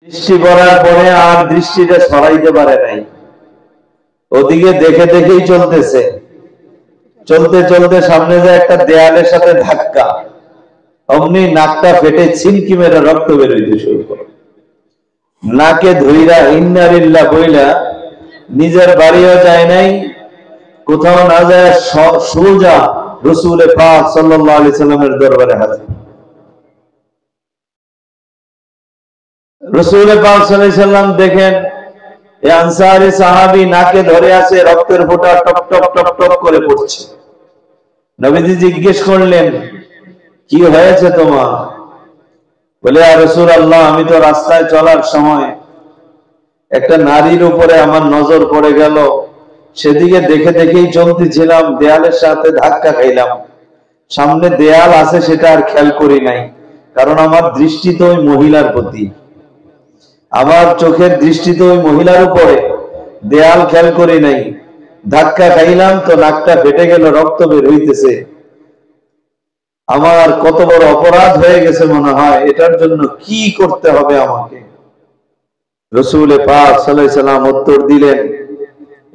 দৃষ্টি পড়ার পরে আর দৃষ্টিটা সরাইতে পারে নাই, ওদিকে দেখে দেখেই চলতেছে। চলতে চলতে সামনে যে একটা দেয়ালের সাথে ধাক্কা, অমনি নাকটা ফেটে ছিনকি মেরে রক্ত বের হইতে শুরু করে। নাকে ধইরা ইন্না লিল্লাহ বইলা নিজের বাড়িও যায় নাই, কোথাও না যায়, সোজা রাসূল পাক সাল্লাল্লাহু আলাইহি সাল্লামের দরবারে হাজির। রাসূল পাক সাল্লাল্লাহু আলাইহি সাল্লাম দেখেন এই আনসারী সাহাবী নাকে ধরে আছে, রক্তের ফোঁটা টপ টপ টপ টপ করে পড়ছে। নবীজি জিজ্ঞেস করলেন, কি হয়েছে তোমার? বলে, ইয়া রাসূলুল্লাহ, আমি তো রাস্তায় চলার সময় একটা নারীর উপরে আমার নজর পড়ে গেল, সেদিকে দেখে দেখেই চলতেছিলাম, দেয়ালের সাথে ধাক্কা খাইলাম। সামনে দেয়াল আছে সেটা আর খেয়াল করি নাই, কারণ আমার দৃষ্টি তো ওই মহিলার প্রতি, আমার চোখের দৃষ্টি তো ওই মহিলার উপরে, দেয়াল খেয়াল করি নাই, ধাক্কা খাইলাম তো নাকটা ফেটে গেল, রক্ত বের হইতেছে। আমার কত বড় অপরাধ হয়ে গেছে মনে হয়, এটার জন্য কি করতে হবে আমাকে? রাসূল পাক সাল্লাল্লাহু আলাইহি সাল্লাম উত্তর দিলেন,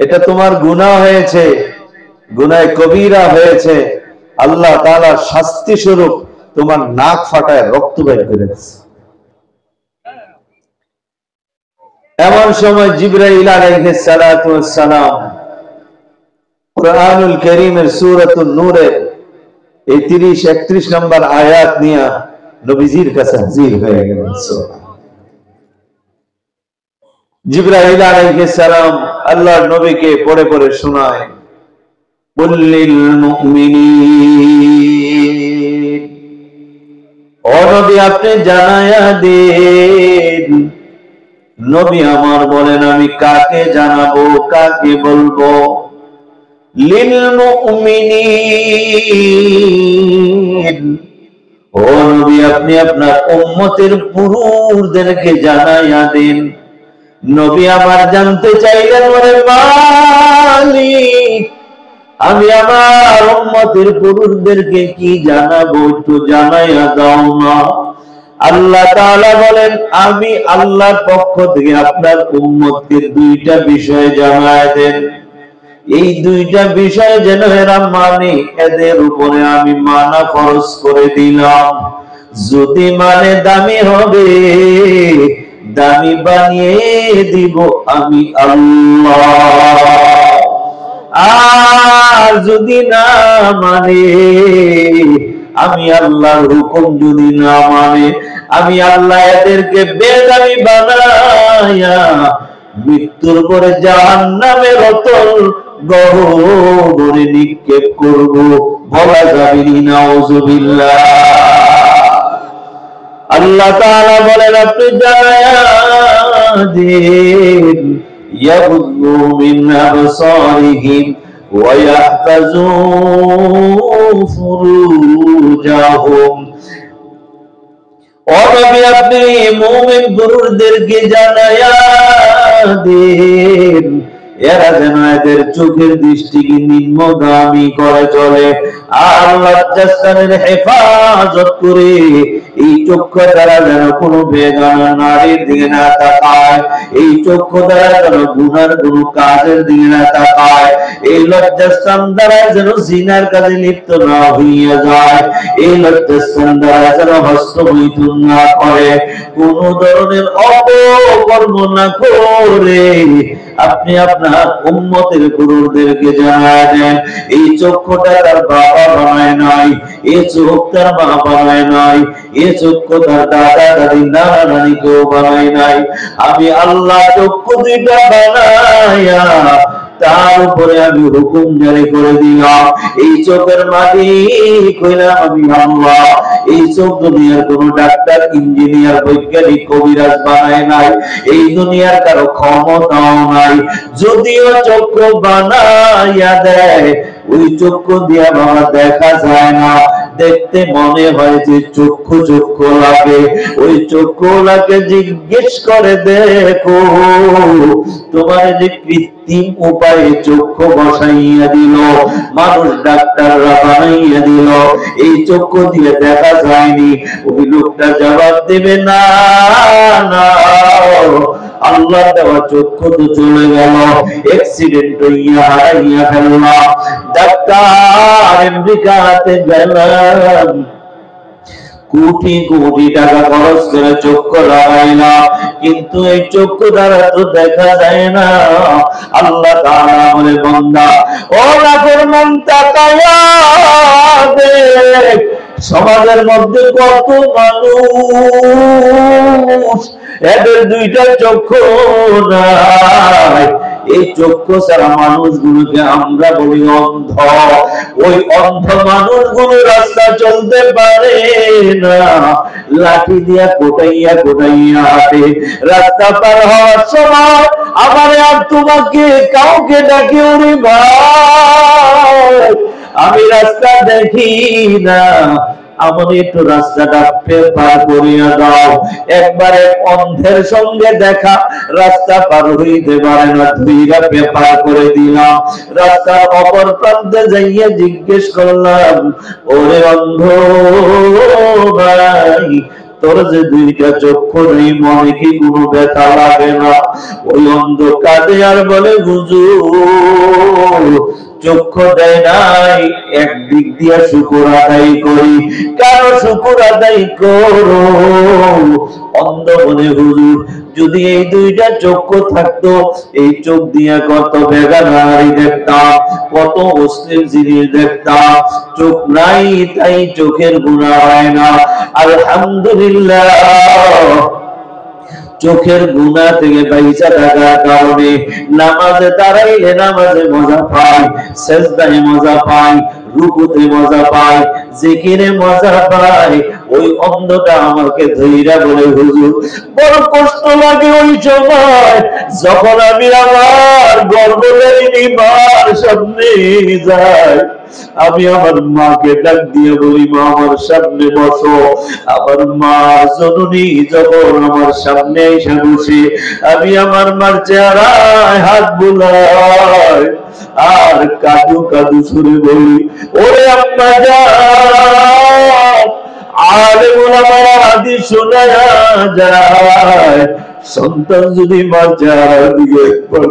এটা তোমার গুনাহ হয়েছে, গুনাহ কবিরা হয়েছে। আল্লাহ তাআলা শাস্তি স্বরূপ তোমার নাক ফাটায় রক্ত বের করে দিয়েছে। এমন সময় জিবরাইল আলাইহিস সালাতু ওয়াস সালাম কুরআনুল কারীমের সূরাতুন নূরের এই 30-31 নম্বর আয়াত নিয়ে নবীজির কাছে হাজির হয়ে গেলেন। জিবরাইল আলাইহিস সালাম আল্লাহর নবীকে পড়ে পড়ে শোনায়, কুল্লিল মুমিনিন, ও নবী আপনি জানায়া দেন। নবী আমার বলেন, আমি কাকে জানাবো, কাকে বলবো? লিল মুমিনিন, ও নবী আপনি আপনার উম্মতের পুরুষদেরকে জানায়া দেন। নবী আমার জানতে চাইলেন, ওরে মালিক, আমি আমার উম্মতের পুরুষদেরকে কি জানাবো, একটু জানাইয়া দাও না। আল্লাহ তাআলা বলেন, আমি আল্লাহর পক্ষ থেকে আপনার উম্মতকে দুইটা বিষয় জানায় দেন। এই দুইটা বিষয় যেন এরা মানে, এদের উপরে আমি মানা ফরজ করে দিলাম। যদি মানে দামি হবে, দামি বানিয়ে দিব আমি আল্লাহ। আর যদি না মানে, আমি আল্লাহর হুকুম যদি না মানে, আমি আল্লাহ এদেরকে বেদামি বানায়া মৃত্যুর পরে জাহান্নামের অতল গহ্বরে নিক্ষেপ করব। বলা যাবে না নাউযুবিল্লাহ। আল্লাহ তাআলা বলেন, আপনি জানায়া দেন, ইয়াগুযু মিন আবসারিহিম ওয়া ইয়াহফাযু ফুরুজাহুম। ও নবী আপনি মুমিন পুরুষদেরকে জানায়া দেন, এরা যেন এদের চোখের দৃষ্টিকে নিম্নগামী করে চলে, আর লজ্জাস্থানের হেফাজত করে। এই চক্ষু দ্বারা যেন কোনো বেগানা নারীর দিকে না তাকায়, এই চক্ষু দ্বারা যেন গুনার কোন কাজের দিকে না তাকায়, এই লজ্জাস্থান দ্বারা যেন জিনার কাজে লিপ্ত না হইয়া যায়, এই লজ্জাস্থান দ্বারা যেন হস্তমৈথুন না করে, কোন ধরনের অপকর্ম না করে আপনি আপনার উম্মতের পুরুষদেরকে জানায় দেন। এই চক্ষুটা তার বাবা বানায় নাই, এই চোখ তার মা বানায় নাই, এই চক্ষু তার দাদা দাদি নানা নানি কেউ বানায় নাই। আমি আল্লাহ চক্ষু দুইটা বানায়া তার উপরে আমি হুকুম জারি করে দিলাম। এই চোখের মালিক হইলাম আমি আল্লাহ। এই চোখ দুনিয়ার কোন ডাক্তার, ইঞ্জিনিয়ার, বৈজ্ঞানিক, কবিরাজ বানায় নাই, এই দুনিয়ার কারো ক্ষমতাও নাই। যদিও চক্ষু বানাইয়া দেয়, ওই চক্ষু দিয়া বাবা দেখা যায় না, দেখতে মনে হয় যে চক্ষু চক্ষু লাগে, ওই চক্ষু লাগে জিজ্ঞেস করে দেখো তোমার যে কৃত্রিম উপায়ে চক্ষু বসাইয়া দিল, মানুষ ডাক্তাররা বানাইয়া দিল, এই চক্ষু দিয়ে দেখা যায়নি। ওই লোকটা জবাব দেবে না না, আল্লাহ দেওয়া চক্ষু তো চলে গেল, অ্যাক্সিডেন্ট হইয়া হারাইয়া ফেললাম। ডাক্তার আমেরিকাতে গেলাম, কোটি কোটি টাকা খরচ করে চক্ষু লাগাইলাম, কিন্তু এই চক্ষু দ্বারা তো দেখা যায় না। আল্লাহ তাআলা বলে, বান্দা ও নাফরমান তাকায়া দেখ সমাজের মধ্যে কত মানুষ এদের দুইটা চক্ষু নাই। এই চক্ষু ছাড়া মানুষগুলোকে আমরা বলি অন্ধ। ওই অন্ধ মানুষগুলো রাস্তা চলতে পারে না, লাঠি দিয়া কোটাইয়া কোটাইয়া হাঁটে। রাস্তা পার হওয়ার সময় আবার আর তোমাকে কাউকে ডাকে, ওরে ভাই আমি রাস্তা দেখি না, আমার একটু রাস্তাটা পার করিয়া দাও। একবারে অন্ধের সঙ্গে দেখা, রাস্তা পার হইতে পারে না, দুইটা পেপার করে দিলাম। রাস্তার অপর প্রান্তে যাইয়া জিজ্ঞেস করলাম, ওরে অন্ধ ভাই তোর যে দুইটা চক্ষু নেই, মনে কি কোনো ব্যথা লাগে না? ওই অন্ধ কাঁদে আর বলে, হুজুর চক্ষু দেয় নাই, একদিক দিয়া শুকর আদায় করি। কেন শুকর আদায় করো? অন্ধ বলে, হুজুর যদি এই দুইটা চক্ষু থাকতো, এই চোখ দিয়া কত বেগানারি দেখতাম, কত অশ্লীল জিনিস দেখতাম। চোখ নাই তাই চোখের গুনাহ হয় না। আলহামদুলিল্লাহ, চোখের গুনাহ থেকে বাইচা থাকার কারণে নামাজে দাঁড়াইলে নামাজে মজা পাই, সেজদায় মজা পাই, রুকুতে মজা পাই, জিকিরে মজা পাই। ওই অন্ধটা আমাকে ধইরা বলে, হুজুর বড় কষ্ট লাগে ওই সময় যখন আমি আমার গর্ভধারিণী মার সামনে যাই। আমি আমার মাকে ডাক দিয়ে বলি, মা আমার সামনে বসো। আমার মা জননী যখন আমার সামনে এসে বসে, আমি আমার মার চেহারায় হাত বুলাই আর কাঁদু কাঁদু সুরে বলি, ওরে আম্মা জান, আলেম ওলামারা হাদিস শোনায়া যায়, সন্তান যদি মার চেহারার দিকে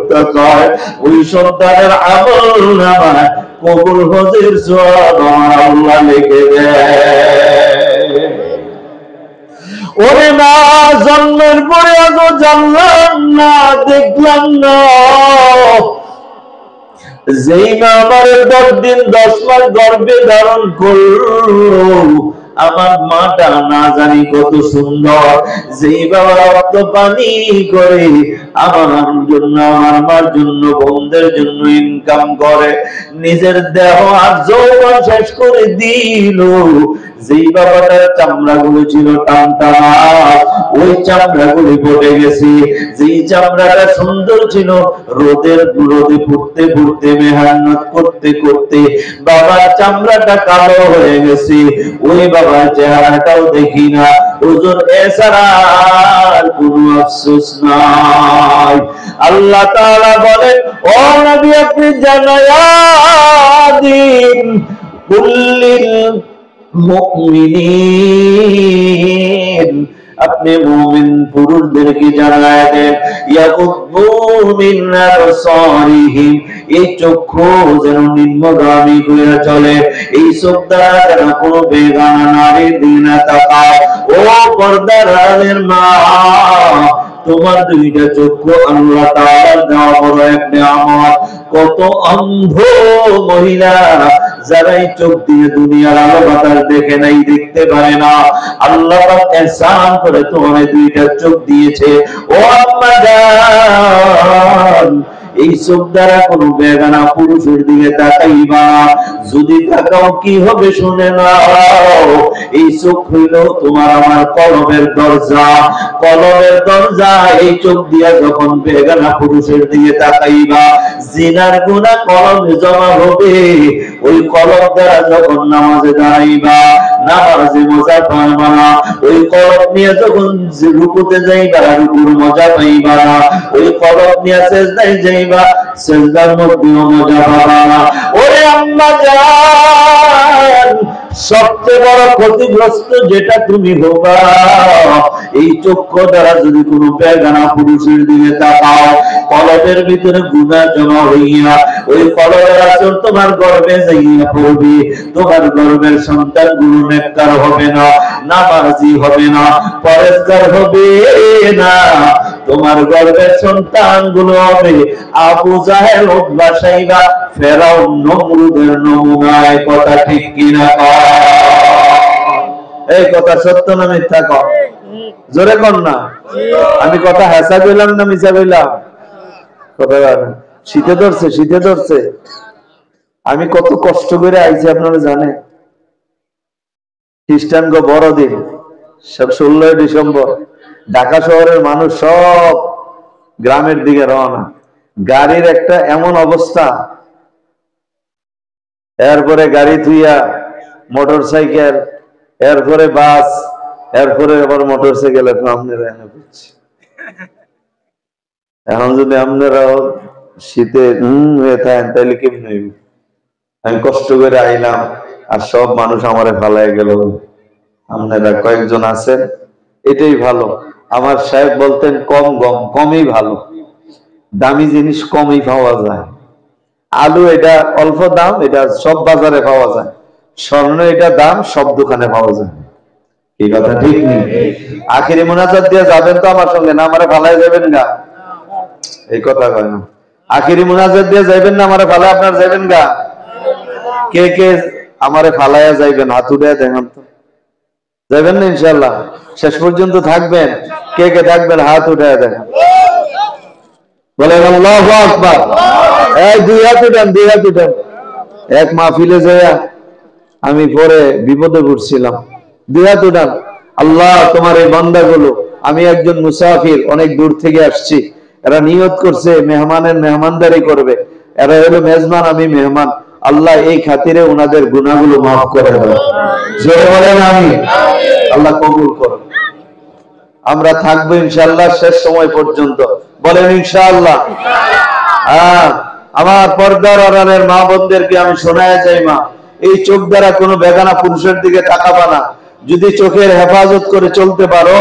তাকায়, ওই সন্তানের আমল নামায় কবুল হজের সওয়াব আমার আল্লাহ লিখে দেয়। ওরে মা, জন্মের পরে আজও জানলাম না, দেখলাম না, যেই মা আমার 10 দিন 10 মাস গর্ভে ধারণ করলো, আমার মাটা না জানি কত সুন্দর, যেই বাবা রক্ত পানি করে আমার জন্য, আমার মার জন্য, বোনদের জন্য ইনকাম করে, নিজের দেহ আর যৌবন শেষ করে দিল। যেই বাবাটার চামড়াগুলো ছিল টানটানা, ওই চামড়াগুলি পড়ে গেছে। যেই চামড়াটা সুন্দর ছিল, রোদে পুড়তে পুড়তে মেহনত করতে করতে বাবার চামড়াটা কালো হয়ে গেছে। ওই বাবার চেহারাটাও দেখি না, ওজন এছাড়া আর কোনো আফসোস নাই। আল্লাহ তাআলা বলেন, ও নবী আপনি জানায়া দিন, কুল্লিল মুমিনিন, আপনি মুমিন পুরুষদেরকে জানায় দেন, ইয়াকুযু মিন আবসারিহিম, এই চক্ষু যেন নিম্নগামী হয়ে চলে, এই চোখ দ্বারা যেন কোনো বেগানা নারীর দিকে না তাকায়। ও পর্দার আড়ালের মা, তোমার দুইটা চক্ষু আল্লাহ তাআলার দেওয়া বড় এক নিয়ামত। কত অন্ধ মহিলা যারা এই চোখ দিয়ে দুনিয়ার আলো বাতাস দেখে নাই, দেখতে পারে না, আল্লাহ পাক ihsan করে তোমার দুইটা চোখ দিয়েছে। ও আম্মা জান, এই চোখ দ্বারা কোন বেগানা পুরুষের দিকে তাকাইবা, যদি তাকাও কি হবে শুনে নাও। এই চোখ হইল তোমার আমার কলবের দরজা, কলবের দরজা। এই চোখ দিয়া যখন বেগানা পুরুষের দিকে তাকাইবা, জিনার গুনাহ কলবে জমা হবে, ওই কলব দ্বারা যখন নামাজে দাঁড়াইবা নামাজে মজা পাইবা না, ওই কলব নিয়ে যখন রুকুতে যাইবা রুকুর মজা পাইবা না, ওই কলব নিয়ে সিজদায় যাইবা সিজদার মধ্যেও মজা পাবা না। ওরে আম্মা জান, সবচেয়ে বড় ক্ষতিগ্রস্ত যেটা তুমি হবা, এই চক্ষু দ্বারা যদি কোনো বেগানা পুরুষের দিকে তাকাও, কলবের ভিতরে গুনাহ জমা হইয়া ওই কলবের আসর তোমার গর্ভে যাইয়া পড়বে। তোমার গর্ভের সন্তানগুলো নেককার হবে না, নামাজি হবে না, পরেজগার হবে না। তোমার গর্ভের সন্তানগুলো হবে আবু জাহেল, উতবা, সাইবা, ফেরাউন, নমরুদের নমুনায়। কথা ঠিক কিনা? এই কথা সত্য না মিথ্যা? কর, জোরে কর না। আমি কথা হাসা কইলাম না মিছা কইলাম? কথা শীতে ধরছে, শীতে ধরছে। আমি কত কষ্ট করে আইছি আপনারা জানেন। খ্রিস্টানগো বড়দিন 16 ডিসেম্বর, ঢাকা শহরের মানুষ সব গ্রামের দিকে রওনা। গাড়ির একটা এমন অবস্থা, এরপরে গাড়ি থুইয়া মোটর সাইকেল, এরপরে বাস, এরপরে আবার মোটর সাইকেলের আপনারা এনে বুঝছি। এখন যদি আপনারাও শীতে হয়ে থাকেন তাহলে কেমন হইব? আমি কষ্ট করে আইলাম আর সব মানুষ আমারে ফালাই গেল। আপনারা কয়েকজন আছেন, এটাই ভালো। আমার সাহেব বলতেন কম গম কমই ভালো, দামি জিনিস কমই পাওয়া যায়। আলু এটা অল্প দাম, এটা সব বাজারে পাওয়া যায়। স্বর্ণ এটা দাম, সব দোকানে পাওয়া যায়। এই কথা ঠিক নেই? আখিরি মুনাজাত দিয়ে যাবেন তো আমার সঙ্গে, না আমারে ফালাই যাবেন গা? এই কথা কয় না। আখিরি মুনাজাত দিয়ে যাইবেন না আমারে ফালাই আপনার যাইবেন গা? কে কে আমারে ফালাইয়া যাইবেন? হাত উঠাইয়া দেখেন তো। যাইবেন না ইনশাআল্লাহ? শেষ পর্যন্ত থাকবেন? কে কে থাকবেন হাত উঠাইয়া দেখেন। বলেন আল্লাহু আকবার। এই দুই হাত উঠান, দুই হাত উঠান। এক মাহফিলে যাইয়া আমি পরে বিপদে পড়ছিলাম। দুই হাত উঠান। আল্লাহ, তোমার এই বান্দাগুলো, আমি একজন মুসাফির, অনেক দূর থেকে আসছি, এরা নিয়ত করছে মেহমানের মেহমানদারি করবে, এরা হলো মেজবান, আমি মেহমান। আল্লাহ এই খাতিরে ওনাদের গুনাহগুলো মাফ করে দাও। জোরে বলেন আমিন। আল্লাহ কবুল করো। আমরা থাকবো ইনশাআল্লাহ শেষ সময় পর্যন্ত। বলেন ইনশাআল্লাহ। আমার পর্দার আড়ালের মা বোনদেরকে আমি শোনায় যাই, মা, এই চোখ দ্বারা কোনো বেগানা পুরুষের দিকে তাকাবা না। যদি চোখের হেফাজত করে চলতে পারো,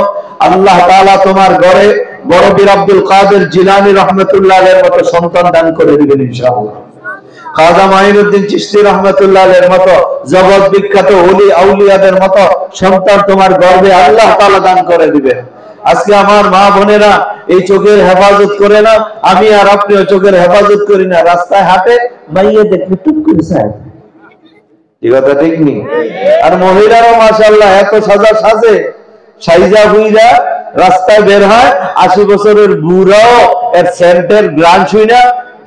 আল্লাহ তাআলা তোমার ঘরে বড় পীর আব্দুল কাদের জিলানী রহমাতুল্লাহ আলাইহির মতো সন্তান দান করে দিবেন ইনশাআল্লাহ। খাজা মাইনুদ্দিন চিশতি রহমাতুল্লাহ আলাইহির মতো জগৎ বিখ্যাত ওলি আউলিয়াদের মতো সন্তান তোমার গর্ভে আল্লাহ তাআলা দান করে দিবেন। আজকে আমার মা বোনেরা এই চোখের হেফাজত করে না, আমি আর আপনিও চোখের হেফাজত করি না। রাস্তায় হাঁটে মাইয়া দেখলে টুক করে চায়। এই কথা ঠিক নেই? আর মহিলারাও মাশাআল্লাহ এত সাজা সাজে, সাইজা হুইরা রাস্তায় বের হয়। 80 বছরের বুড়াও এর সেন্টের গ্রান ছুঁই না,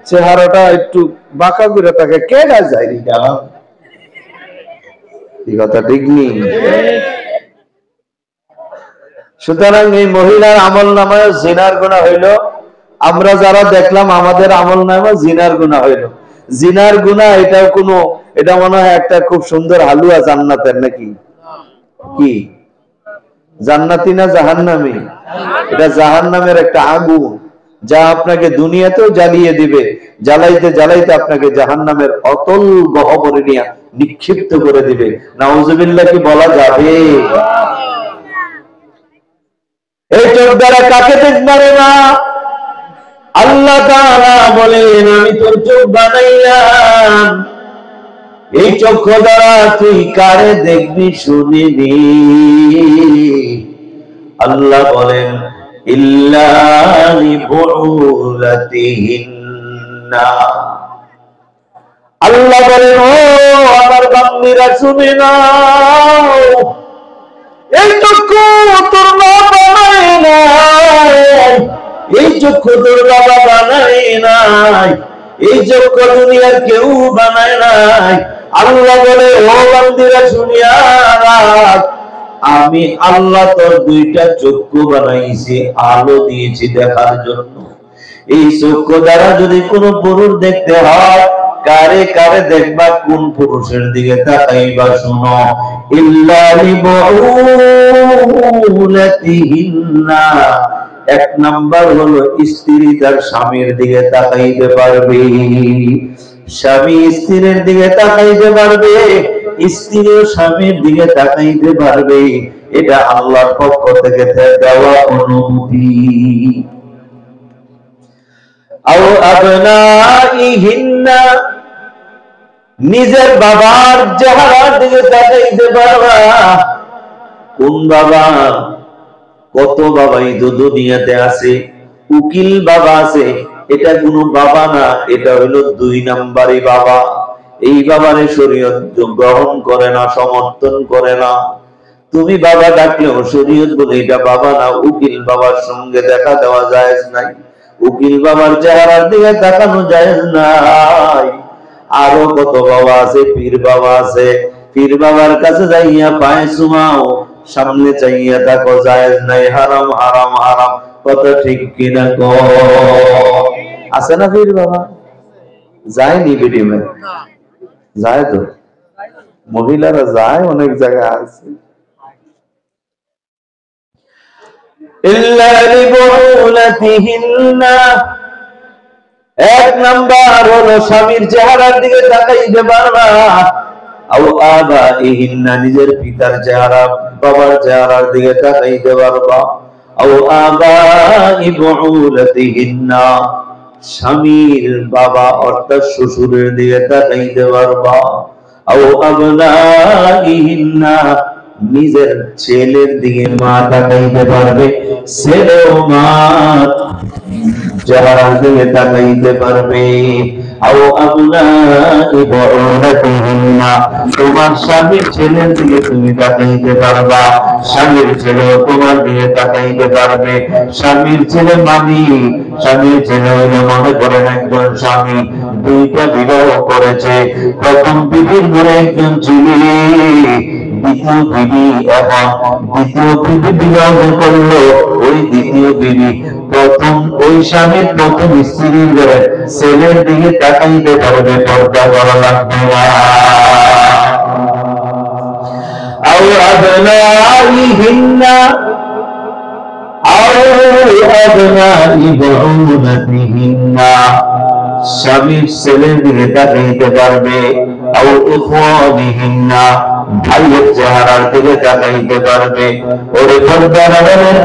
চেহারাটা একটু বাঁকা করে থাকে। কেডা যায় রে গা? এই কথা ঠিক নেই? সুতরাং এই মহিলার আমল নামায় জিনার গুনাহ হইল। আমরা যারা দেখলাম আমাদের আমল নামায় জিনার গুনাহ হইল। জিনার গুনাহ এটাও কোনো, এটা মনে হয় একটা খুব সুন্দর হালুয়া জান্নাতের, নাকি? কি জান্নাতি না জাহান্নামী? এটা জাহান্নামের একটা আগুন, যা আপনাকে দুনিয়াতেও জ্বালিয়ে দিবে। জ্বালাইতে জ্বালাইতে আপনাকে জাহান্নামের অতল গহ্বরে নিয়ে নিক্ষিপ্ত করে দিবে। নাউজুবিল্লাহ কি বলা যাবে? এই চোখ দ্বারা কাকে দেখবে না? আল্লাহ তাআলা বলেন, আমি তোর চোখ বানাইলাম, এই চক্ষু দ্বারা তুই কারে দেখবি শুনিবি। আল্লাহ বলেন, ইল্লা লিবুলাতিহিন্না। আল্লাহ বলেন, ও আমার বান্দীরা শুনে নাও, এই চক্ষু তোর মা বানায় নাই, এই চক্ষু তোর বাবা বানায় নাই, এই চক্ষু দুনিয়ার কেউ বানায় নাই। আল্লাহ বলে, ও বান্দীরা শুনিয়া রাখ, আমি আল্লাহ তোর দুইটা চক্ষু বানাইছি, আলো দিয়েছি দেখার জন্য। এই চক্ষু দ্বারা যদি কোনো পুরুষ দেখতে হয়, কারে কারে দেখবা কোন পুরুষের দিকে তাকাইবা শুনো, ইল্লা লিবুলাতিহিন্না, এক নাম্বার হলো স্ত্রী তার স্বামীর দিকে তাকাইতে পারবে, স্বামী স্ত্রীর দিকে তাকাইতে পারবে, স্ত্রীও স্বামীর দিকে তাকাইতে পারবে, এটা আল্লাহর পক্ষ থেকে দেওয়া অনুমতি। আও আবনাইহিন্না, নিজের বাবার চেহারার দিকে তাকাইতে পারবা। কোন বাবা? কত বাবাই তো দুনিয়াতে আছে, উকিল বাবা আছে, এটা কোনো বাবা না, এটা হলো 2 নাম্বারি বাবা। এই বাবারে শরীয়ত গ্রহণ করে না, সমর্থন করে না। তুমি বাবা ডাকলেও শরীয়ত বলে এটা বাবা না, উকিল বাবার সঙ্গে দেখা দেওয়া জায়েজ নাই, উকিল বাবার চেহারার দিকে তাকানো জায়েজ নাই। আরো কত বাবা আছে, পীর বাবা আছে, পীর বাবার কাছে যাইয়া পায়ে চুমাও, সামনে চাইয়া তাকো, জায়েজ নাই, হারাম হারাম হারাম। কত ঠিক কিনা কো? আছে না পীর বাবা? যায়নি ভিডিওতে? যায় তো, মহিলারা যায়, অনেক জায়গায় আছে। ইল্লা লিবুলাতিহিন্না, এক নাম্বার হলো স্বামীর চেহারার দিকে তাকাইতে পারবা। আও আবাইহিন্না, নিজের পিতার চেহারা, বাবার চেহারার দিকে তাকাইতে পারবা। আও আবাই বুউলাতিহিন্না, স্বামীর বাবা অর্থাৎ শ্বশুরের দিকে তাকাইতে পারবা। আও আবনাইহিন্না, নিজের ছেলের দিকে মা তাকাইতে পারবে, ছেলেও মা চেহারার দিকে তাকাইতে পারবে। আও আবনাই বুউলাতিহিন্না, তোমার স্বামীর ছেলের দিকে তুমি তাকাইতে পারবা, স্বামীর ছেলেও তোমার দিকে তাকাইতে পারবে। স্বামীর ছেলে মানে, স্বামীর ছেলে হইলে মনে করেন একজন স্বামী 2টা বিবাহ করেছে, প্রথম বিবির ঘরে একজন ছিল, দ্বিতীয় বিবি এখন দ্বিতীয় বিবি বিবাহ করলো। ওই দ্বিতীয় বিবি প্রথম ওই স্বামীর প্রথম স্ত্রীর ঘরে ছেলের দিকে তাকাইতে পারবে, পর্দা করা লাগবে না। আও আবনাইহিন্না আও আবনাই বুউলাতিহিন্না, স্বামীর ছেলের দিকে তাকাইতে পারবে। আও ইখওয়ানিহিন্না, ভাইয়ের চেহারার দিকে তাকাইতে পারবে। ওরে পর্দার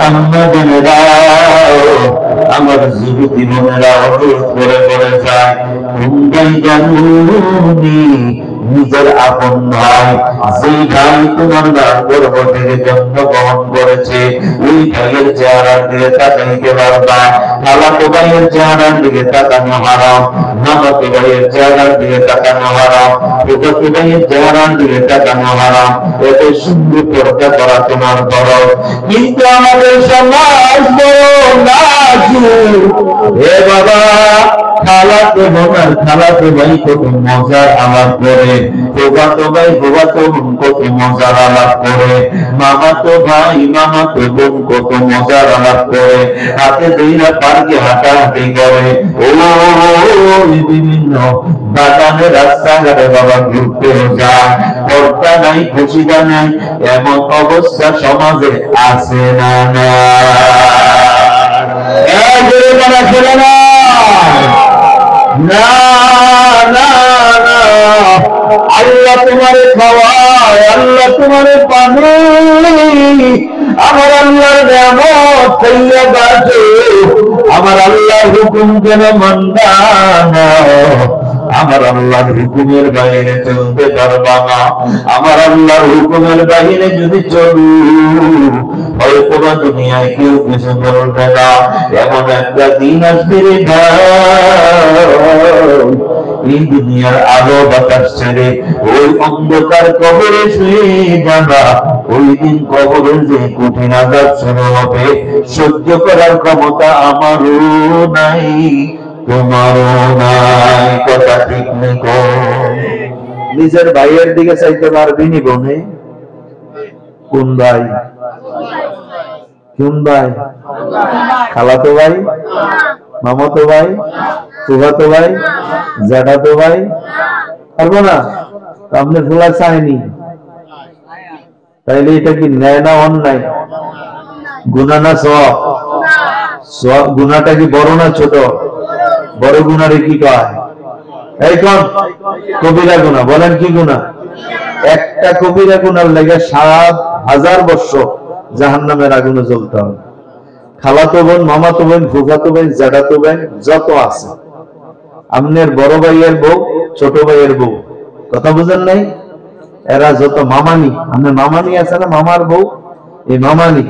আম্মা জানেরা, আমার যুবতী বোনেরা অনুরোধ করে বলে যায়, তোমরাই জানুনি নিজের আপন ভাই, যেই ভাই তোমার গর্ভ থেকে জন্মগ্রহণ করেছে, ওই ভাইয়ের চেহারার দিকে তাকাইতে পারবা। খালাতো ভাইয়ের চেহারার দিকে তাকানো হারাম, মামাতো ভাইয়ের চেহারার দিকে তাকানো হারাম, ফুফাতো ভাইয়ের চেহারার দিকে তাকানো হারাম। এত সুন্দর পর্দা করা তোমার ফরজ, কিন্তু আমাদের সমাজ বড় নাজুক। হে বাবা, খালাতো বোন খালাতো ভাই কত মজার আলাপ করে, ফুফাতো ভাই ফুফাতো বোন কত মজার আলাপ করে, মামাতো ভাই মামাতো বোন কত মজার আলাপ করে, হাতে দুইরা পার্কে হাঁটাহাঁটি করে, ওই বিভিন্ন বাগানে রাস্তাঘাটে বাবা ঘুরতে যায়, পর্দা নাই, খুশিদা নাই। এমন অবস্থা সমাজে আছে না? না, না না না, আল্লাহ তোমারে খাওয়ায়, আল্লাহ তোমারে পানি, আমার আল্লাহর নিয়ামত খাইয়া বাঁচো, আমার আল্লাহর হুকুম কেন মানবা না? আমার আল্লাহর হুকুমের বাইরে চলতে পারবা না। আমার আল্লাহর হুকুমের বাইরে যদি চলু, হয়তো বা দুনিয়ায় কেউ কিছু বলবে না। এমন একটা দিন আসবে রে ভাই, এই দুনিয়ার আলো বাতাস ছেড়ে ওই অন্ধকার কবরে শুয়ে যাবা। ওই দিন কবরের যে কঠিন আযাব শুরু হবে, সহ্য করার ক্ষমতা আমারও নাই, তোমারও নাই। কথা ঠিক নেই? নিজের ভাইয়ের দিকে চাইতে পারবি নি বোনে? কোন ভাই? কোন ভাই? খালাতো ভাই, মামাতো ভাই, ফুফাতো ভাই, জ্যাঠা তো ভাই পারবো না, আপনার ফুলা চায়নি, তাইলে এটা কি ন্যায় না অন্যায়? গুনাহ না সওয়াব? গুনাহটা কি বড় না ছোট? বড় গুনারে কি কয়? এই কোন কবিরা গুনাহ, বলেন কি গুনাহ? একটা কবিরা গুনার লেগে ৭,০০০ বছর জাহান্নামের আগুনে জ্বলতে হবে। খালাতো বোন, মামাতো বোন, ফুফাতো বোন, জ্যাঠাতো বোন যত আছে, আপনার বড় ভাইয়ের বউ, ছোট ভাইয়ের বউ, কথা বুঝেন নাই? এরা যত মামানি, আপনার মামানি আছে না, মামার বউ, এই মামানি,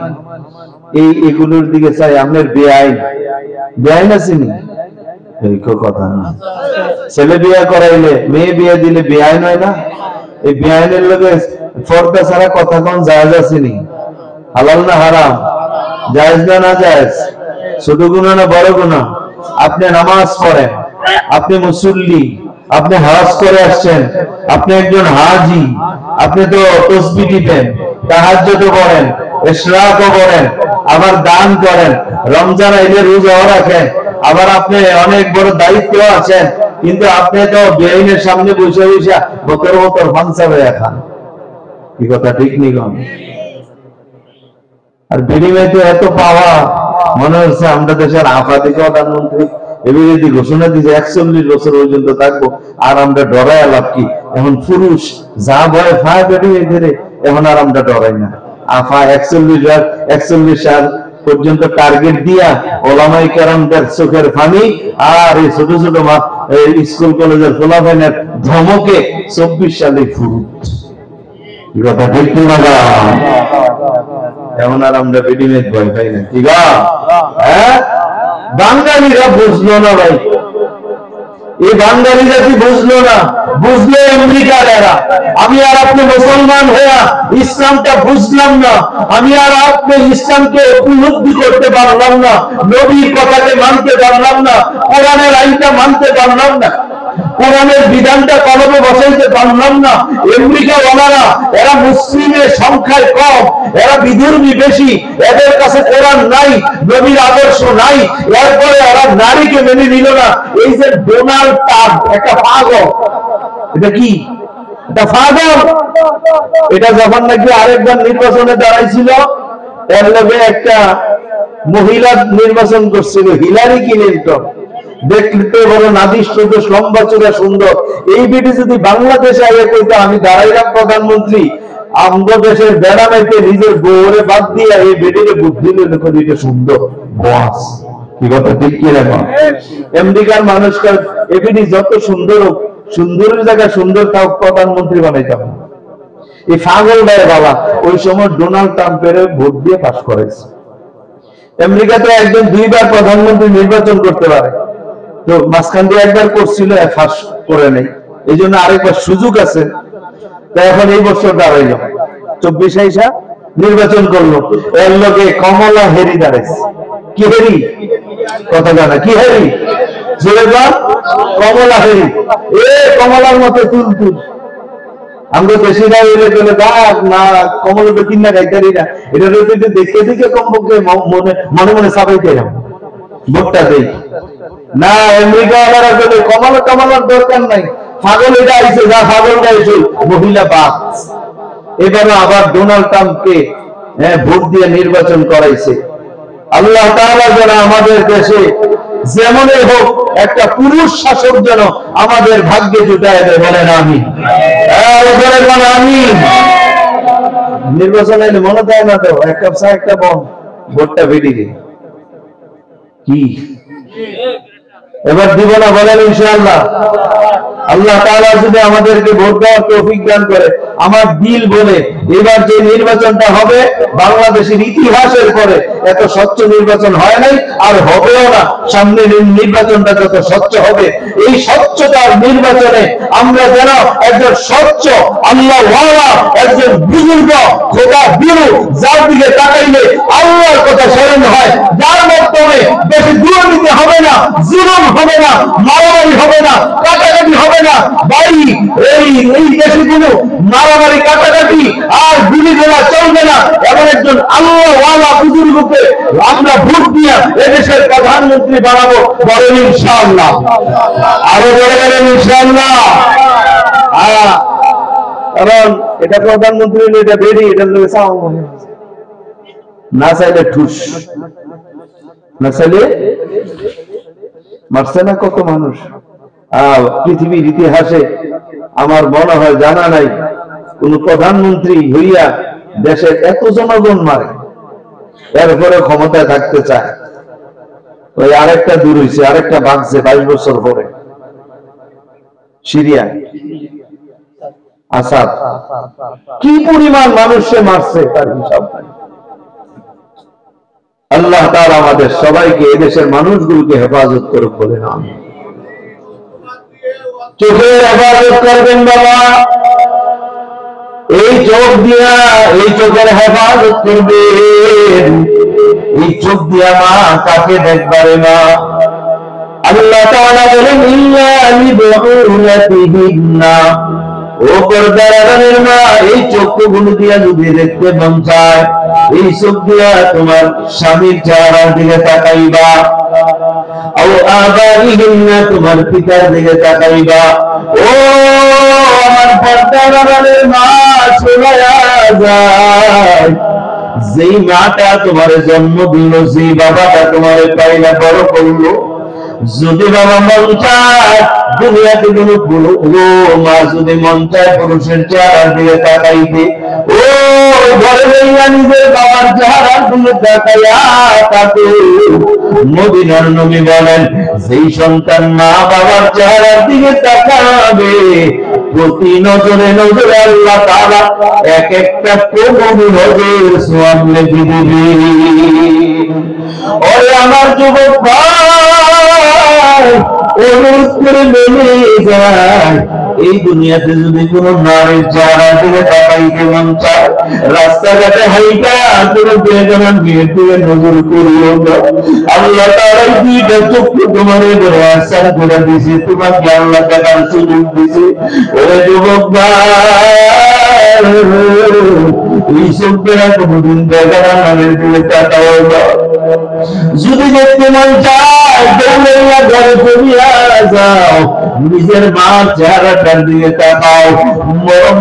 এগুলোর দিকে চাই। আপনার বেআইন, বেআইন আসেনি এই কথা না। ছেলে বিয়ে করাইলে, মেয়ে বিয়ে দিলে বেআইন হয় না? এই বেআইনের লোকে পর্দা ছাড়া কথা কোন জায়েজ আসেনি? হালাল না হারাম? জায়েজ না না জায়েজ? ছোট গুনাহ না বড় গুনাহ? আপনি নামাজ পড়েন, আপনি মুসল্লি, আপনি হজ করে আসছেন, আপনি একজন হাজি, আপনি তো তাসবিহ দিবেন, তাহাজ্জুদ করেন, ইশরাকও করেন, আবার দান করেন, রমজান আইলে রোজাও রাখেন, আবার আপনি অনেক বড় দায়িত্ব আছেন, কিন্তু আপনি তো বেআইনের সামনে বসে বসে বতর বতর ফানসা হয়ে খান। কি কথা ঠিক নি গো? আর বিনিময়ে তো এত পাওয়া, মনে হচ্ছে আমরা দেশের আফাদি প্রধানমন্ত্রী এবিডি ঘোষণা দিয়েছে ৪১ বছর পর্যন্ত থাকবো, আর আমরা ডরাই লাভ কি? এখন পুরুষ যা ভয় ফায় বেরিয়ে ধরে, এখন আর আমরা ডরাই না। আফা ৪১ সাল পর্যন্ত টার্গেট দিয়া ওলামায়ে কেরামদের চোখের পানি আর এই ছোট ছোট স্কুল কলেজের ফলাফলের ধমকে ২৪ সালে ফুরুত। কি কথা ঠিক না? এখন আর আমরা রেডিমেড ভয় পাই না। কি গা? হ্যাঁ, বাঙালিরা বুঝলো না ভাই, এই বাঙালি জাতি বুঝলো না, বুঝলো আমেরিকার এরা। আমি আর আপনি মুসলমান হইয়া ইসলামটা বুঝলাম না, আমি আর আপনি ইসলামকে উপলব্ধি করতে পারলাম না, নবীর কথাকে মানতে পারলাম না, কোরআনের আইনটা মানতে পারলাম না, কোরআনের বিধানটা কলমে বসাইতে পারলাম না। আমেরিকা ওয়ালারা এরা মুসলিমের সংখ্যায় কম, এরা বিধর্মী বেশি, এদের কাছে কোরআন নাই, নবীর আদর্শ নাই, এরপরে এরা নারীকে মেনে নিল না। এই যে ডোনাল্ড ট্রাম্প একটা পাগল, এটা কি? এটা পাগল। এটা যখন নাকি আরেকবার নির্বাচনে দাঁড়াইছিল, এর লগে একটা মহিলা নির্বাচন করছিল, হিলারি ক্লিনটন, দেখতে বড় নাদিষ্ট, লম্বা চূড়া সুন্দর। এই বেটি যদি বাংলাদেশে আগে কইতো আমি দাঁড়াইলাম প্রধানমন্ত্রী, আমাদের দেশের বেড়ামাইতে নিজের বউরে বাদ দিয়ে এই বেটিকে বুদ্ধি দিলে সুন্দর বস। কি কথা ঠিক কি রাখো? আমেরিকার মানুষকে এই বেটি যত সুন্দর হোক, সুন্দরের জায়গায় সুন্দর তাও প্রধানমন্ত্রী বানাইতাম। এই পাগল ভাই বাবা ওই সময় ডোনাল্ড ট্রাম্পের ভোট দিয়ে পাস করেছে। আমেরিকাতে একজন ২ বার প্রধানমন্ত্রী নির্বাচন করতে পারে, তো মাঝখান দিয়ে একবার করছিল, ফাঁস করে নেই, এই জন্য আরেকবার সুযোগ আছে। তাই এখন এই বছর দাঁড়াইল ২৪ আইসা নির্বাচন করলো, এর লোকে কমলা হেরি দাঁড়াইছে। কি হেরি? কথা জানা কি হেরি? কমলা হেরি। এ কমলার মতো তুল তুল। আমরা দেশিরা হইলে চলে দেখ না, কমলা তো কিনা গাইতারি না, এটা দেখে দেখে কমপক্ষে মনে মনে সাবাইতে ভোটটা দেই না। আমেরিকা ওরা বলে কমলা টমলার দরকার নাই, পাগল এটা আইছে, যা পাগল গাইছে মহিলা বাদ। এবারে আবার ডোনাল্ড ট্রাম্পকে ভোট দিয়ে নির্বাচন করাইছে। আল্লাহ তাআলা যেন আমাদের দেশে যেমনই হোক একটা পুরুষ শাসক যেন আমাদের ভাগ্যে জুটায় দেয়, বলেন আমিন। বলেন আমিন। নির্বাচন এলে মনে দেয় না তো, এক কাপ চা একটা বম, ভোটটা বেরিয়ে কি এবার দিব না, বলেন ইনশাআল্লাহ। আল্লাহ তাআলা যদি আমাদেরকে ভোট দেওয়ার তৌফিক দান করে, আমার দিল বলে এবার যে নির্বাচনটা হবে বাংলাদেশের ইতিহাসের পরে এত স্বচ্ছ নির্বাচন হয় নাই, আর হবেও না। সামনে নির্বাচনটা যত স্বচ্ছ হবে, এই স্বচ্ছতার নির্বাচনে আমরা যেন একজন স্বচ্ছ আল্লাহ ওয়ালা একজন বুজুর্গ খোদা বিরু, যার দিকে তাকাইলে আল্লাহর কথা স্মরণ হয়, যার মাধ্যমে বেশি দুর্নীতি হবে না, জুলুম হবে না, মারামারি হবে না, কাটাকাটি হবে না। ভাই এই দেশগুলো মারামারি কাটাকাটি আর গুলি গোলা চলবে না, এমন একজন আল্লাহওয়ালা বুজুর্গকে আমরা ভোট দিয়ে এদেশের প্রধানমন্ত্রী বানাবো। বলেন ইনশাআল্লাহ, আরো বলে গেলেন ইনশাআল্লাহ। কারণ এটা প্রধানমন্ত্রী, এটা বেরি, এটা না চাইলে ঠুস, না চাইলে মারছে না কত মানুষ। পৃথিবীর ইতিহাসে আমার মনে হয় জানা নাই কোন প্রধানমন্ত্রী হইয়া দেশের এত জনগণ মারে, এরপরে ক্ষমতায় থাকতে চায়। ওই আরেকটা দূর হয়েছে, আরেকটা ভাগছে 22 বছর পরে, সিরিয়া আসাদ কি পরিমাণ মানুষে মারছে তার হিসাব নাই। আল্লাহ তাআলা আমাদের সবাইকে এদেশের মানুষগুলোকে হেফাজত করুক, বলেন আমিন। চোখের হেফাজত করবেন বাবা, এই চোখ দিয়া, এই চোখের হেফাজত করবেন। এই চোখ দিয়া মা কাকে দেখবারে মা? আল্লাহ তাআলা বলেন ইল্লা লিবুউলাতিহিন্না, ও পর্দার মা, এই চোখগুলো দিয়া যদি দেখতে মন চায়, এই চোখ দিয়া তোমার স্বামীর চেহারার দিকে তাকাইবা, ও আবাইহিন্না, তোমার পিতার দিকে তাকাইবা। ও আমার পর্দার মা, চলে যায় যেই মাটা তোমার জন্ম দিল, যেই বাবাটা তোমার পাইলা বড় করলো, যদি বাবা মন চায় দুনিয়াতে কোনো মা যদি মন চায় পুরুষের চেহারার দিকে তাকাইতে, ও ঘরে রইয়া নিজের বাবার চেহারার দিকে তাকাইয়া তাকে মদিনার নবী বলেন, যেই সন্তান মা বাবার চেহারার দিকে তাকাবে প্রতি নজরে নজরে আল্লাহ তাআলা এক একটা প্রভু নজর সওয়াব লিখে দিবে। ওরে আমার যুবক ভাই, অনুরোধ করে বলে যায়, এই দুনিয়াতে যদি কোন নারীর চেহারা দিকে তাকাইতে মন চায়, রাস্তাঘাটে হাইটা কোনো বেদনা মেয়ের দিকে নজর করিও না। আল্লাহ তাআলা দুইটা চক্ষু তোমার উপরে আসার করে দিয়েছে, তোমাকে আল্লাহ দেখার সুযোগ দিয়েছে। ওরে যুবক ভাই, এই চোখেরা কোনদিন বেদনা নারীর দিকে তাকাও না। যদি দেখতে মন চায় দৌড়াইয়া ঘরে চলিয়া যাও, নিজের মা চেহারাটার দিকে তাকাও,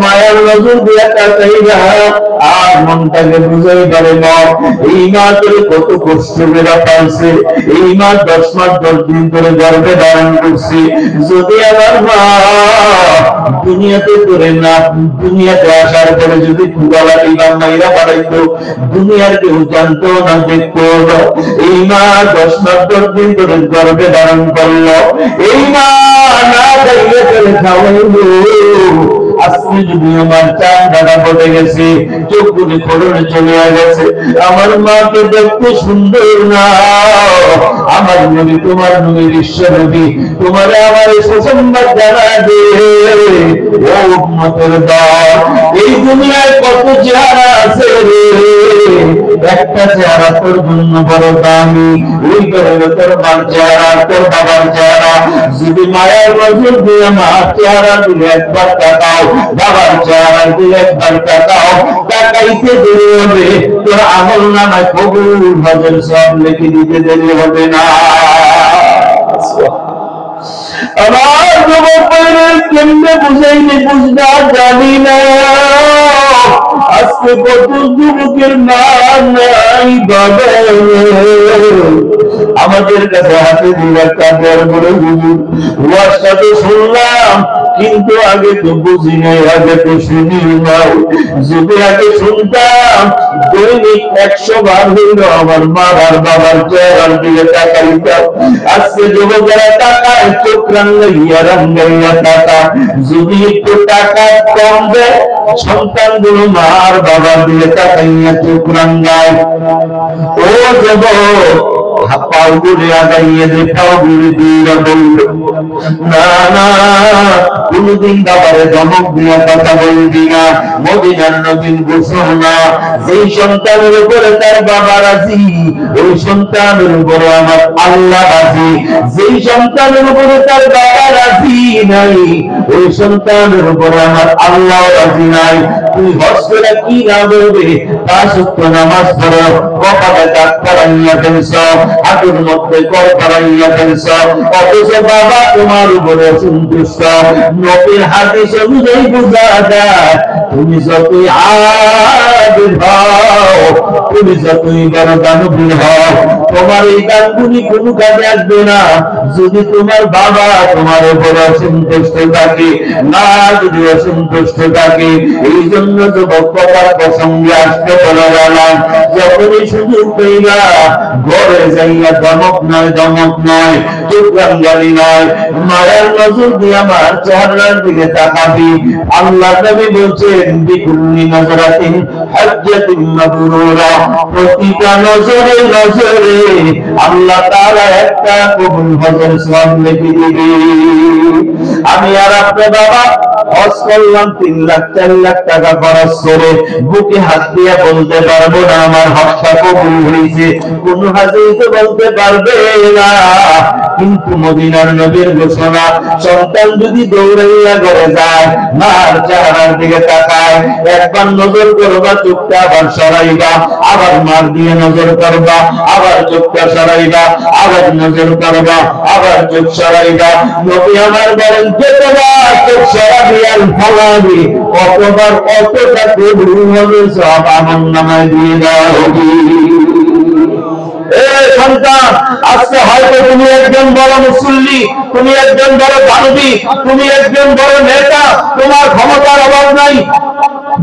মায়ের নজর দিয়ে তাকাইবা, আর মনটাকে বুঝাই পারে না এই মা তোরে কত কষ্ট করে পালছে, এই মা 10 মাস 10 দিন ধরে গর্ভে ধারণ করছে। যদি আমার মা দুনিয়াতে করে না, দুনিয়াতে আসার পরে যদি ফুগালাটি বান্নাইরা বাড়াইতো, দুনিয়ার কেউ জানতো না, দেখতো না। এই মা 10 মাস 10 দিন ধরে গর্ভে ধারণ করলো, এই মা না খাইলে করে খাওয়াইলো। আজকে যদি আমার চান দাদা পড়ে গেছে, চোখগুলি খোলনে চলে গেছে, আমার মাকে দেখতে সুন্দর না। আমার নবী, তোমার নবী, বিশ্ব নবী তোমার আমার সুসংবাদ জানা দে, ও উম্মতের দল, এই দুনিয়ায় কত চেহারা আছে রে, একটা চেহারা তোর জন্য বড় দামি, ওই তোর মার চেহারা, তোর বাবার চেহারা। যদি মায়ের নজর দিয়ে মার চেহারা দিলে একবার তাকাও, বাবার চেহারা দিলে একবার তাকাও, তাকাইতে দেরি হবে, তোর আমল নামায় কবুল হজের সব লিখে দিতে দেরি হবে না। আমার যুবক কেমনে বুঝাইনি বুঝনা জানি না, আজকে কত যুবকের নাম নাই বাবা। আমাদের কাছে হাতে দিয়ে একটা বড় বড় হুজুর ওয়াজটা তো শুনলাম, কিন্তু আগে তো বুঝি নাই, আগে তো শুনি নাই। যদি আগে শুনতাম দৈনিক 100 বার হইল আমার মা আর বাবার চেহারার দিকে তাকাইতাম। আজকে যুবকেরা তাকায় চোখ রাঙ্গাইয়া রাঙ্গাইয়া টাকা, যদি একটু টাকা কম দেয় সন্তানগুলো মা আর বাবার দিকে তাকাইয়া চোখ রাঙ্গায়। ও যুবক, পাগুলি আগাইয়ে যে পাগুলি দিয়ে বলল, না না কোনদিন বাবারে ধমক দিয়া কথা বলবি না, মদিনার নবীর ঘোষণা, যেই সন্তানের উপরে তার বাবা রাজি ওই সন্তানের উপরে আমার আল্লাহ রাজি, যেই সন্তানের উপরে তার বাবা রাজি নাই ওই সন্তানের উপরে আমার আল্লাহ রাজি নাই। তুই হজ করে কি না বলবে, 5 ওয়াক্ত নামাজ পড়ো, কপালে দাগ পড়াইয়া ফেলছ, হাঁটুর মধ্যে কর পড়াইয়া ফেলছ, অথচ বাবা তোমার উপরে সন্তুষ্ট। নবীর হাদিস অনুযায়ী বোঝা যায় তুমি যতই আবিদ হও, তুমি যতই বড় দানবীর হও, তোমার এই দানগুলি কোনো কাজে আসবে না যদি তোমার বাবা তোমার উপরে অসন্তুষ্ট থাকে, না যদি অসন্তুষ্ট থাকে। এই জন্য যুবক কথার প্রসঙ্গে আসতে বলা গেলাম, যখনই সুযোগ পেইবা ঘরে যাইয়া ধমক নয়, ধমক নয়, চোখরাঙ্গালি নয়, মায়ের নজর দিয়ে আমার চেহারার দিকে তাকাবি। আল্লাহ নবী বলছেন বিকুল্লি নজরাতিন হাজ্জাতিন মাবরুরা, প্রতিটা নজরে নজরে আল্লাহ তাআলা একটা কবুল হজের সওয়াব লিখে দিবে। আমি আর আপনার বাবা হজ করলাম 3 লাখ 4 লাখ টাকা খরচ করে, বুকে হাত দিয়ে বলতে পারবো না আমার হজটা কবুল হয়েছে, কোন হাজী তো বলতে পারবে না। কিন্তু মদিনার নবীর ঘোষণা, সন্তান যদি দৌড়াইয়া ঘরে যায় মার চেহারার দিকে তাকায়, একবার নজর করবা, চোখটা আবার সরাইবা, আবার মার দিয়ে নজর করবা, আবার চোখটা সরাইবা, আবার নজর করবা, আবার চোখ সরাইবা। নবী আমার বলেন যতবার চোখ সরাবি আর ফলাবি অতবার অতটা কবুল হবে, সব আমলনামায় দিয়ে দেওয়া হবে। সন্তান, আজকে হয়তো তুমি একজন বড় মুসল্লি, তুমি একজন বড় দানবী, তুমি একজন বড় নেতা, তোমার ক্ষমতার অভাব নাই,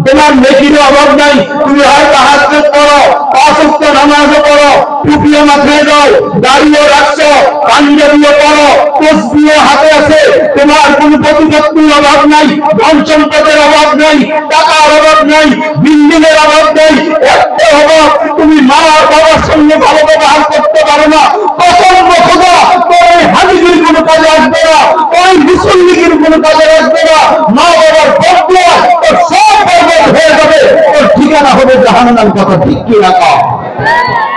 তোমার নেকির অভাব নাই, তুমি হয়তো হাজত করো, 5 ওয়াক্ত নামাজও পড়ো, টুপিও মাথায় দাও, দাড়িও রাখছো, পাঞ্জাবিও পড়ো, তসবিহও হাতে আছে, তোমার কোন প্রতিপত্তির অভাব নাই, ধন সম্পদের অভাব নাই, টাকার অভাব নাই, বিল্ডিং এর অভাব নাই, একটা অভাব তুমি মা আর বাবার সঙ্গে ভালো ব্যবহার করতে পারো না। কখন খোদা ওই হাজির কোনো কাজে আসবে না, ওই মুসল্লির কোনো কাজে আসবে না, মা বাবার বদলা ওর সব বরবাদ হয়ে যাবে, ওর ঠিকানা হবে জাহান্নাম। কথা ঠিক কি না?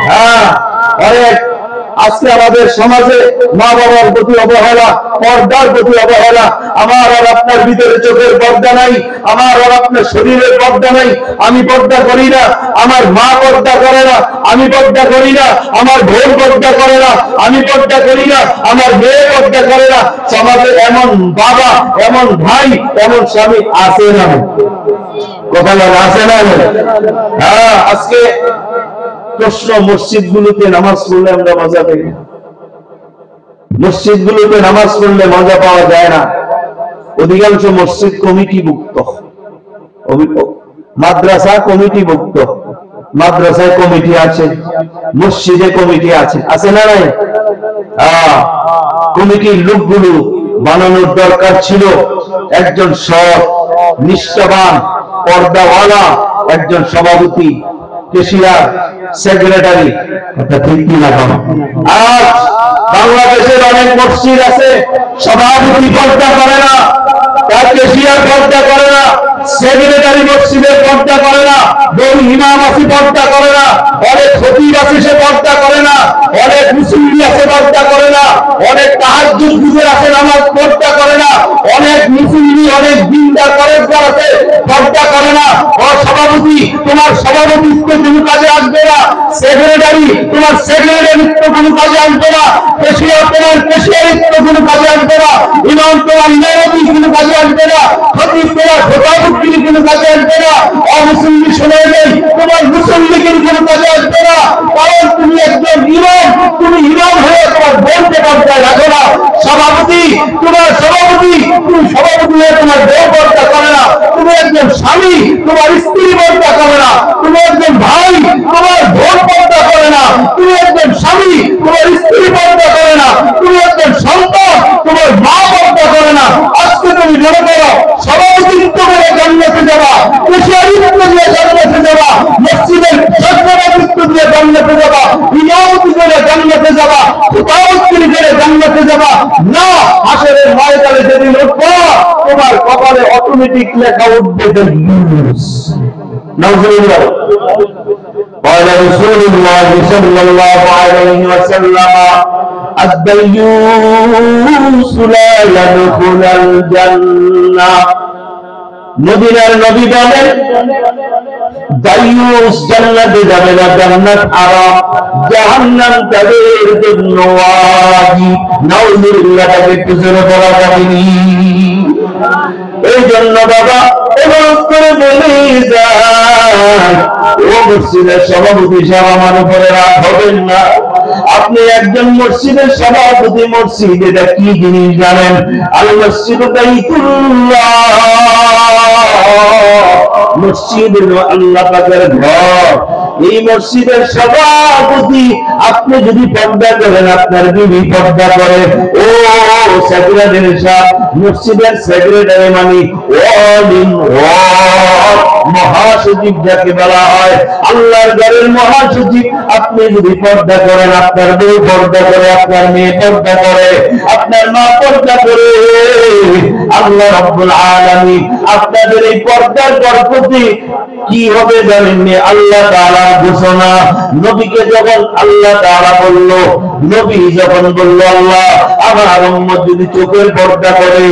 হ্যাঁ, অনেক আজকে আমাদের সমাজে মা বাবার প্রতি অবহেলা, পর্দার প্রতি অবহেলা। আমার আর আপনার ভিতরে চোখের পর্দা নাই, আমার আর আপনার শরীরের পর্দা নাই। আমি পর্দা করি না, আমার মা পর্দা করে না, আমি পর্দা করি না, আমার বোন পর্দা করে না, আমি পর্দা করি না, আমার মেয়ে পর্দা করে না। সমাজে এমন বাবা, এমন ভাই, এমন স্বামী আছে না? কথা বলে আছে না? হ্যাঁ, আজকে প্রশ্ন, মসজিদ গুলোতে নামাজ পড়লে আমরা মজা পাই না, মসজিদ গুলোতে নামাজ পড়লে মজা পাওয়া যায় না। অধিকাংশ মসজিদ কমিটি ভুক্ত, মাদ্রাসা কমিটি ভুক্ত, মাদ্রাসায় কমিটি আছে, মসজিদে কমিটি আছে, আছে না নাই? কমিটির লোকগুলো বানানোর দরকার ছিল একজন সৎ, নিষ্ঠাবান, পর্দাওয়ালা একজন সভাপতি, কেশিয়ার, সেক্রেটারি। কথা ঠিক কি না? আজ বাংলাদেশের অনেক মসজিদ আছে সভাপতি পর্দা করে না, তার কেশিয়ার পর্দা করে না, সেক্রেটারি মসজিদের পর্দা করে না, বহু ইমাম আছে পর্দা করে না, অনেক খতিব আছে সে পর্দা করে না, অনেক মুসল্লি আছে পর্দা করে না, অনেক তাহাজ্জুদ গুজার আছে নামাজ পর্দা করে না, অনেক মুসল্লি, অনেক দিনদার পরেশগার আছে পর্দা করে না। ও সভাপতি, তোমার সভাপতিত্ব কোনো কাজে আসবে না, সেক্রেটারি তোমার সেক্রেটারিত্ব কোনো কাজে আসবে না, কেশিয়ার তোমার কেশিয়ারিত্ব কোনো কাজে আসবে না, ইমাম তোমার ইমামতি কোনো কাজে আসবে না, খতিব তোমার খতিবুদ্দিন কোনো কাজে আসবে না, অমুসল্লি শুনে নেই তোমার মুসল্লিগির কোনো কাজে আসবে না। কারণ তুমি একজন ইমাম, তুমি ইমাম হয়ে তোমার বোনকে পর্দায় রাখো না। সভাপতি তোমার সভাপতি, তুমি সভাপতি হয়ে তোমার বউ পর্দা করে না। তুমি একজন স্বামী, তোমার স্ত্রী পর্দা করে না। তুমি একজন ভাই, তোমার বোন পর্দা করে না। তুমি একজন স্বামী, তোমার স্ত্রী পর্দা করে না। তুমি একজন সন্তান, তোমার মা পর্দা করে না। আজকে তুমি মনে করো সভাপতিত্ব করে জান্নাতে যাবা, কেশিয়ারিত্ব দিয়ে জান্নাতে যাবা, মসজিদের সভাপতিত্ব দিয়ে জান্নাতে যাবা, ইমামতি করে জান্নাতে জান্নাতে যাবা না, হাসরের ময়দানে যেদিন উঠবা তোমার কপালে অটোমেটিক লেখা উঠবে নাউজুবিল্লাহ। قال رسول الله صلى الله عليه وسلم الديوث لا يدخل الجنة মদিনার নবী বলেন দায়ুস জান্নাতে যাবে না, জান্নাত হারাম, জাহান্নাম তাদের জন্য ওয়াজিব। নাউজুবিল্লাহ, একটু জোরে বলা যাবেনি? এই জন্য বাবা অনুরোধ করে বলে যায়, ও মসজিদের সভাপতি সাহেব আমার উপরে রাগ হবেন না। আপনি একজন মসজিদের সভাপতি, মসজিদ এটা কি জিনিস জানেন? আল মসজিদ বাইতুল্লাহ, মসজিদ আল্লাহ পাকের ঘর। এই মসজিদের সভাপতি আপনি যদি পর্দা করেন, আপনার বিবি পর্দা করে, ও সেক্রেটারি সাহেব, মসজিদের সেক্রেটারি মানে অল ইন ওয়ান মহাসচিব যাকে বলা হয়, আল্লাহর ঘরের মহাসচিব, আপনি যদি পর্দা করেন, আপনার বউ পর্দা করে, আপনার মেয়ে পর্দা করে, আপনার মা পর্দা করে, আল্লাহ রাব্বুল আলামিন আপনাদের এই পর্দার বরকতে কি হবে জানেন? আল্লাহ তাআলা ঘোষণা, নবীকে যখন আল্লাহ তাআলা বলল, নবী যখন বলল আল্লাহ আমার উম্মত যদি চোখের পর্দা করে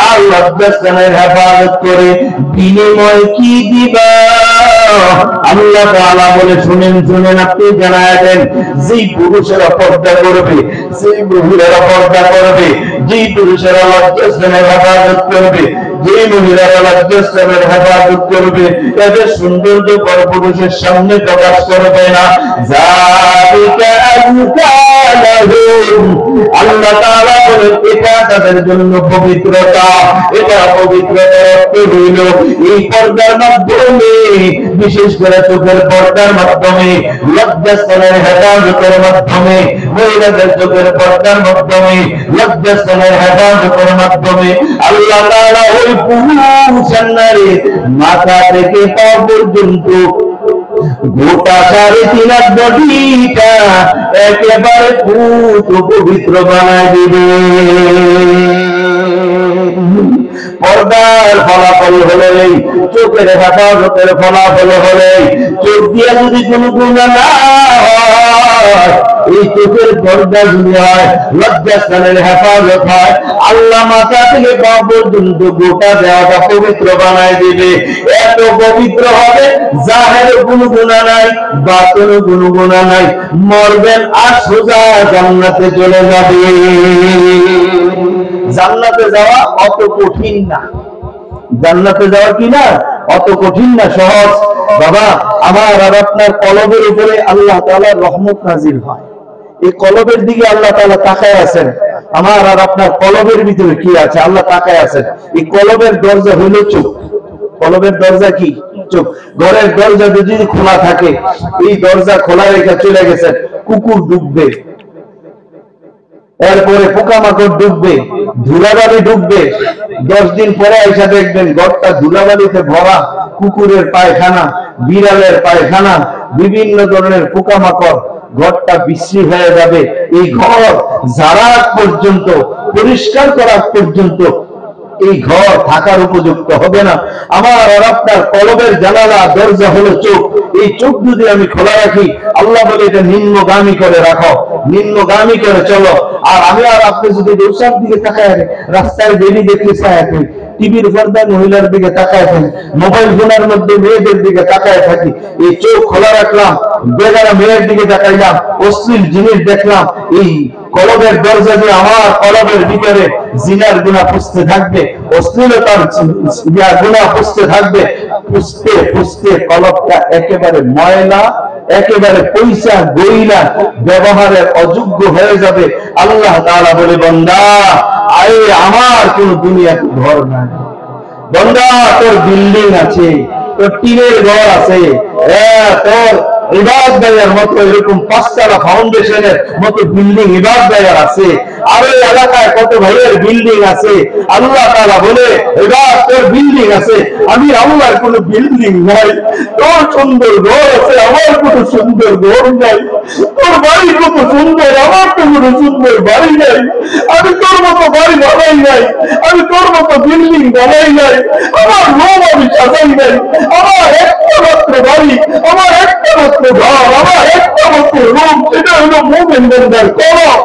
আর লজ্জাস্থানের হেফাজত করে বিনিময় কি দিবা? আল্লাহ তাআলা বলে শুনেন শুনেন, আপনি জানায় দেন, যেই পুরুষেরা পর্দা করবে, যেই মহিলারা পর্দা করবে, যেই পুরুষেরা লজ্জাস্থানের হেফাজত করবে, যে মহিলারা লজ্জাস্থানের হেফাজত করবে, এদের সৌন্দর্য পরপুরুষের সামনে প্রকাশ করবে না। যালিকা আযকা লাহুম, আল্লাহ তাআলা বলেন এটা তাদের জন্য পবিত্রতা। এটা পবিত্রতার অর্থ হইল এই পর্দার মাধ্যমে, বিশেষ করে চোখের পর্দার মাধ্যমে, লজ্জাস্থানের হেফাজতের মাধ্যমে, মহিলাদের চোখের পর্দার মাধ্যমে, লজ্জাস্থানের হেফাজতের মাধ্যমে আল্লাহ তাআলা ওই পুরুষের নারী মাথা থেকে পা পর্যন্ত গোটা 3.5 বডিটা একেবারে পবিত্র বানায় দিবে। পর্দার ফলাফল হলো এই, চোখের হেফাজতের ফলাফল হলো এই, চোখ দিয়ে যদি কোনো গুনাহ না হয়, এই চোখের পর্দা যদি হয়, লজ্জাস্থানের হেফাজত হয়, আল্লাহ মাথা থেকে পা পর্যন্ত গোটা দেহটা পবিত্র বানায় দিবে। এত পবিত্র হবে, জাহেরে কোনো গুনাহ নাই, বাতিনে কোনো গুনাহ নাই, মরবেন আর সোজা জান্নাতে চলে যাবে। জান্নাতে যাওয়া অত কঠিন না, জান্নাতে যাওয়া কি না অত কঠিন না, সহজ। বাবা আমার আর আপনার কলবের উপরে আল্লাহ তাআলার রহমত নাজিল হয়। এই কলবের দিকে আল্লাহ তাআলা তাকায় আছেন। আমার আর আপনার কলবের ভিতরে কি আছে? আল্লাহ তাকায় আছেন। এই কলবের দরজা হইল চোখ। কলবের দরজা কি? চোখ। ঘরের দরজা যদি খোলা থাকে, এই দরজা খোলা রেখে চলে গেছেন, কুকুর ঢুকবে, এরপরে পোকামাকড় ঢুকবে, ধুলাবালি ঢুকবে, 10 দিন পরে এসে দেখবেন ঘরটা ধুলাবালিতে ভরা, কুকুরের পায়খানা, বিড়ালের পায়খানা, বিভিন্ন ধরনের পোকামাকড়, ঘরটা বিশ্রী হয়ে যাবে। এই ঘর ঝাড়া পর্যন্ত, পরিষ্কার করা পর্যন্ত এই ঘর থাকার উপযুক্ত হবে না। আমার আর আপনার কলবের জানালা দরজা হলো চোখ। এই চোখ যদি আমি খোলা রাখি, আল্লাহ বলে এটা নিম্নগামী করে রাখো, নিম্নগামী করে চলো। আর আমি আর আপনি যদি দৌসার দিকে তাকায়, রাস্তায় বেরি দেখলে থাকি, টিভির পর্দায় মহিলার দিকে তাকায় থাকি, মোবাইল ফোনের মধ্যে মেয়েদের দিকে তাকায় থাকি, এই চোখ খোলা রাখলাম, বেগারা মেয়ের দিকে তাকাইলাম, অশ্লীল জিনিস দেখলাম, এই কলবের দরজা দিয়ে আমার কলবের ভিতরে জিনার গুনাহ পুষতে থাকবে, অশ্লীলতার গুনাহ পুষতে থাকবে। পুষতে পুষতে কলবটা একেবারে ময়লা, একেবারে পয়সা গইলা ব্যবহারের অযোগ্য হয়ে যাবে। আল্লাহ তাআলা বলে, বান্দা আয় আমার কোন দুনিয়াতে ঘর নাই, বান্দা তোর বিল্ডিং আছে, তোর টিনের ঘর আছে, তোর ইবাদত গায়ের মতো এরকম 5তলা ফাউন্ডেশনের মতো বিল্ডিং ইবাদত গায়ের আছে, আর এই এলাকায় কত ভাইয়ের বিল্ডিং আছে। আল্লাহ তাআলা বলে, এবার তোর বিল্ডিং আছে, আমি আল্লাহর কোনো বিল্ডিং নাই। তোর সুন্দর ঘর আছে, আমার কোনো সুন্দর ঘর নাই। তোর বাড়ি কত সুন্দর, আমার তো কোনো সুন্দর বাড়ি নাই। মতো বাড়ি বানাই নাই, আমি তোর মতো বিল্ডিং বানাই নাই, আমার রুম আমি সাজাই নাই, আমার একটা মাত্র বাড়ি, আমার একটা মাত্র ঘর, আমার একটা মাত্র রুম, সেটা হলো মুমিন বান্দার কলব।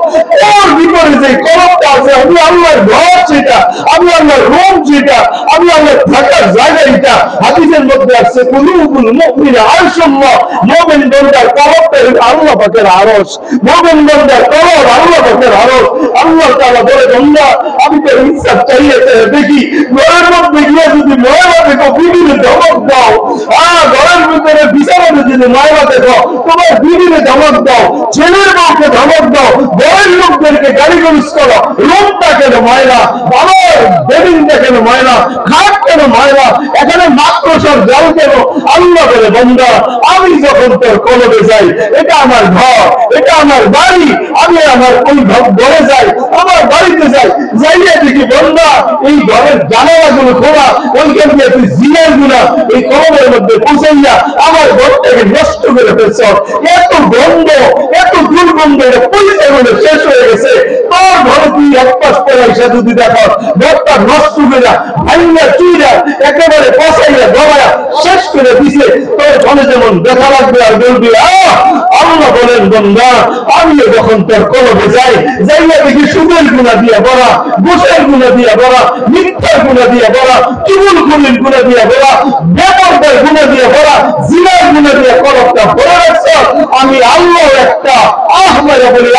ওর ভিতরে যে কলবটা আছে, আমি আল্লাহর ঘর সেটা, আমি আল্লাহর রুম যেটা, আমি আল্লাহর থাকার জায়গা এটা। হাদিসের মধ্যে আছে কুলুবুল মুমিনা আরশুল্লাহ, মুমিন বান্দার কলবটা হলো আল্লাহ পাকের আরশ, মুমিন বান্দার কলব আল্লাহ পাকের আরশ। আল্লাহ তাআলা বলে, বান্দা আমি তো ইনসাফ চাইতে দেখি, ঘরের মধ্যে গিয়ে যদি ময়লা দেখো বিবিরে ধমক দাও, ঘরের ভিতরে বিছানাতে যদি ময়লা দেখো তোমার বিবিরে ধমক দাও, ছেলের বউকে ধমক দাও, ঘরের লোকদেরকে গালি গালাজ করো, রুমটা কেন ময়লা, বাবার বেডিংটা কেন ময়লা, খাট কেন ময়লা, এখানে মাকড়সার জাল কেন? আল্লাহ বলে, বান্দা আমি যখন তোর কলবে যাই, এটা আমার ঘর, এটা আমার বাড়ি, আমি আমার ওই ঘরে যাই, আমার বাড়িতে যাই, যাইয়া দেখি বান্দা এই ঘরের জানালাগুলো খোলা, ওইখান দিয়ে তুই জিনের গুলা এই কলমের মধ্যে পৌঁছাইয়া আমার ঘরটাকে নষ্ট করে ফেলছ। এত গন্ধ, এত দুর্গন্ধ, পরিচয় বলে শেষ হয়ে গেছে। তোর ঘরে তুই এক পাশ পড়াইসা যদি দেখো ঘরটা নষ্ট করে ভাইয়া চুইরা একেবারে পচাইয়া গলায়া শেষ করে দিছে, তোর ঘরে যেমন দেখা লাগবে আর বলবি আল্লাহ বলেন, বান্দা আমিও যখন তোর কলবে যাই, যাইয়া দেখি সুদের গুণা দিয়া ভরা, গোসের গুণা দিয়া ভরা, মিথ্যার গুণা দিয়া ভরা, চুগুল খুলির গুণা দিয়া ভরা, বেপরদার গুণা দিয়া ভরা, জিনার গুণা দিয়া কলবটা ভরে রাখছ। আমি আল্লাহ একটা মাইয়া বলি,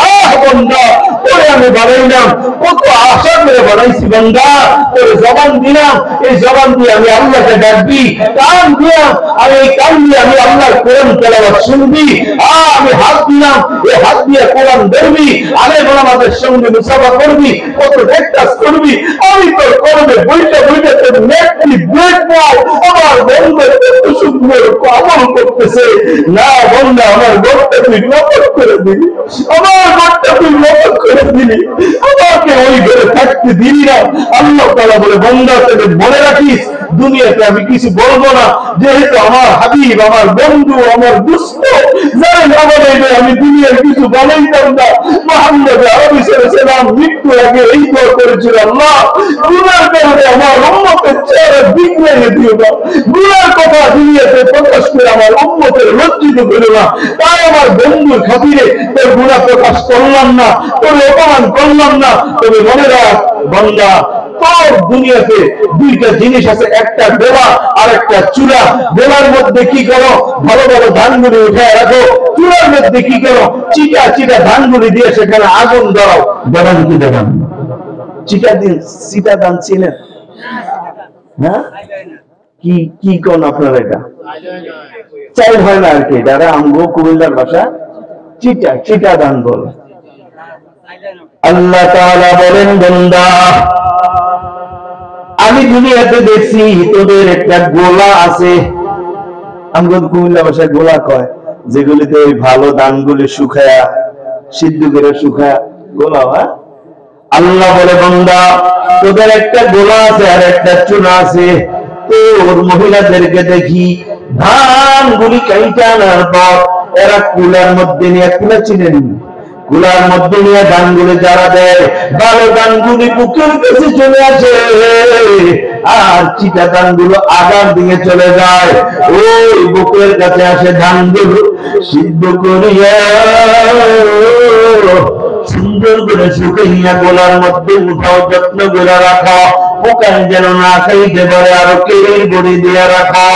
বান্দা তোরে আমি বানাইলাম, কত আশা করে বানাইছি বান্দা, তোর জবান দিলাম, এই জবান দিয়ে আমি আল্লাহকে ডাকবি, কান দিলাম, আমি এই কান দিয়ে আমি আল্লাহর কোরআন তেলাওয়াত শুনবি, আমি হাত দিলাম, এই হাত দিয়ে কোরআন ধরবি, আলেম ওলামাদের সঙ্গে মুসাফা করবি, কত নেককাজ করবি। আমি তোর কলবে বইটা বইটা তোর নেকটি দেখবো, আমার বন্ধু কত সুন্দর আমল করতেছে। না বন্ধু, আমার ঘরটা তুই নকল করে দিলি, আমার ঘরটা তুই নকল করে দিলি, আমাকে ওই ঘরে থাকতে দিলি না। আল্লাহ তাআলা বলে, বান্দা তোকে মনে রাখিস, দুনিয়াতে আমি কিছু বলবো না, যেহেতু আমার হাবিব, আমার বন্ধু, আমার দুস্থ, জানেন আমাদের আমি দুনিয়ার কিছু বানাইতাম না। মুহাম্মদ আরবি সাল্লাল্লাহু মৃত্যু আগে এই দোয়া করেছিল, আল্লাহ গুনার কারণে আমার উম্মতের চেহারা বিগড়ে দিও না, গুনার কথা দুনিয়াতে প্রকাশ করে আমার উম্মতের লজ্জিত করো না। তাই আমার বন্ধুর খাতিরে তোর গুনাহ প্রকাশ করলাম না, তোর অপমান করলাম না। তবে মনে রাখ বান্দা, তোর দুনিয়াতে দুইটা জিনিস আছে, একটা বেলা আর একটা চুলা। বেলার মধ্যে কি করো, ভালো ভালো ধানগুলি উঠে রাখো, চুলার মধ্যে কি করো, চিটা চিটা ধানগুলি দিয়ে সেখানে আগুন ধরাও। দেখান কি দেখান, চিটা দিন, চিটা ধান চিনেন? হ্যাঁ, কি কি কোন আপনার এটা চাই হয় না আর কি, যারা আমগো কুমিল্লার ভাষা চিটা চিটা ধান বলে। আল্লাহ তাআলা বলেন, বান্দা আমি দুনিয়াতে দেখছি তোদের একটা গোলা আছে, আমগো কুমিল্লা ভাষায় গোলা কয়, যেগুলিতে ওই ভালো ধানগুলি শুকায়া সিদ্ধ করে শুকায়া গোলা হয়। আল্লাহ বলে, বান্দা তোদের একটা গোলা আছে আর একটা চুনা আছে। তোর মহিলাদেরকে দেখি ধানগুলি কাইটা আনার পর এরা কুলার মধ্যে নিয়ে, কুলা চিনেন, কুলার মধ্যে নিয়ে ধানগুলি যারা দেয়, ভালো ধানগুলি বুকের কাছে চলে আসে আর চিটা ধানগুলো আগার দিকে চলে যায়। ওই বুকের কাছে আসে ধানগুলো সিদ্ধ করিয়া সুন্দর করে শুকাইয়া গোলার মধ্যে উঠাও, যত্ন করে রাখো, পোকা যেন না খাইতে পারে, আরো কেড়ে গড়ি দিয়ে রাখো।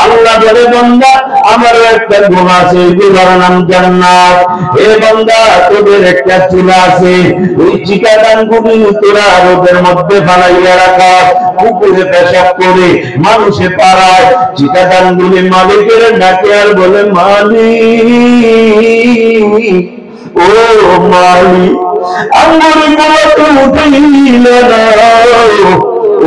আল্লাহ বলে, বান্দা আমারও একটা গোলা আছে, ওই গোলার নাম জান্নাত। হে বান্দা তোদের একটা চুলা আছে, ওই চিটা ধানগুলি তোরা রোদের মধ্যে ফালাইয়া রাখা, পুকুরে পেশাব করে মানুষে পাড়ায় চিটা ধানগুলি মালিকের ডাকে আর বলে, মালিক ও মালিক আঙ্গুরি গুলোকে উঠাইলে না,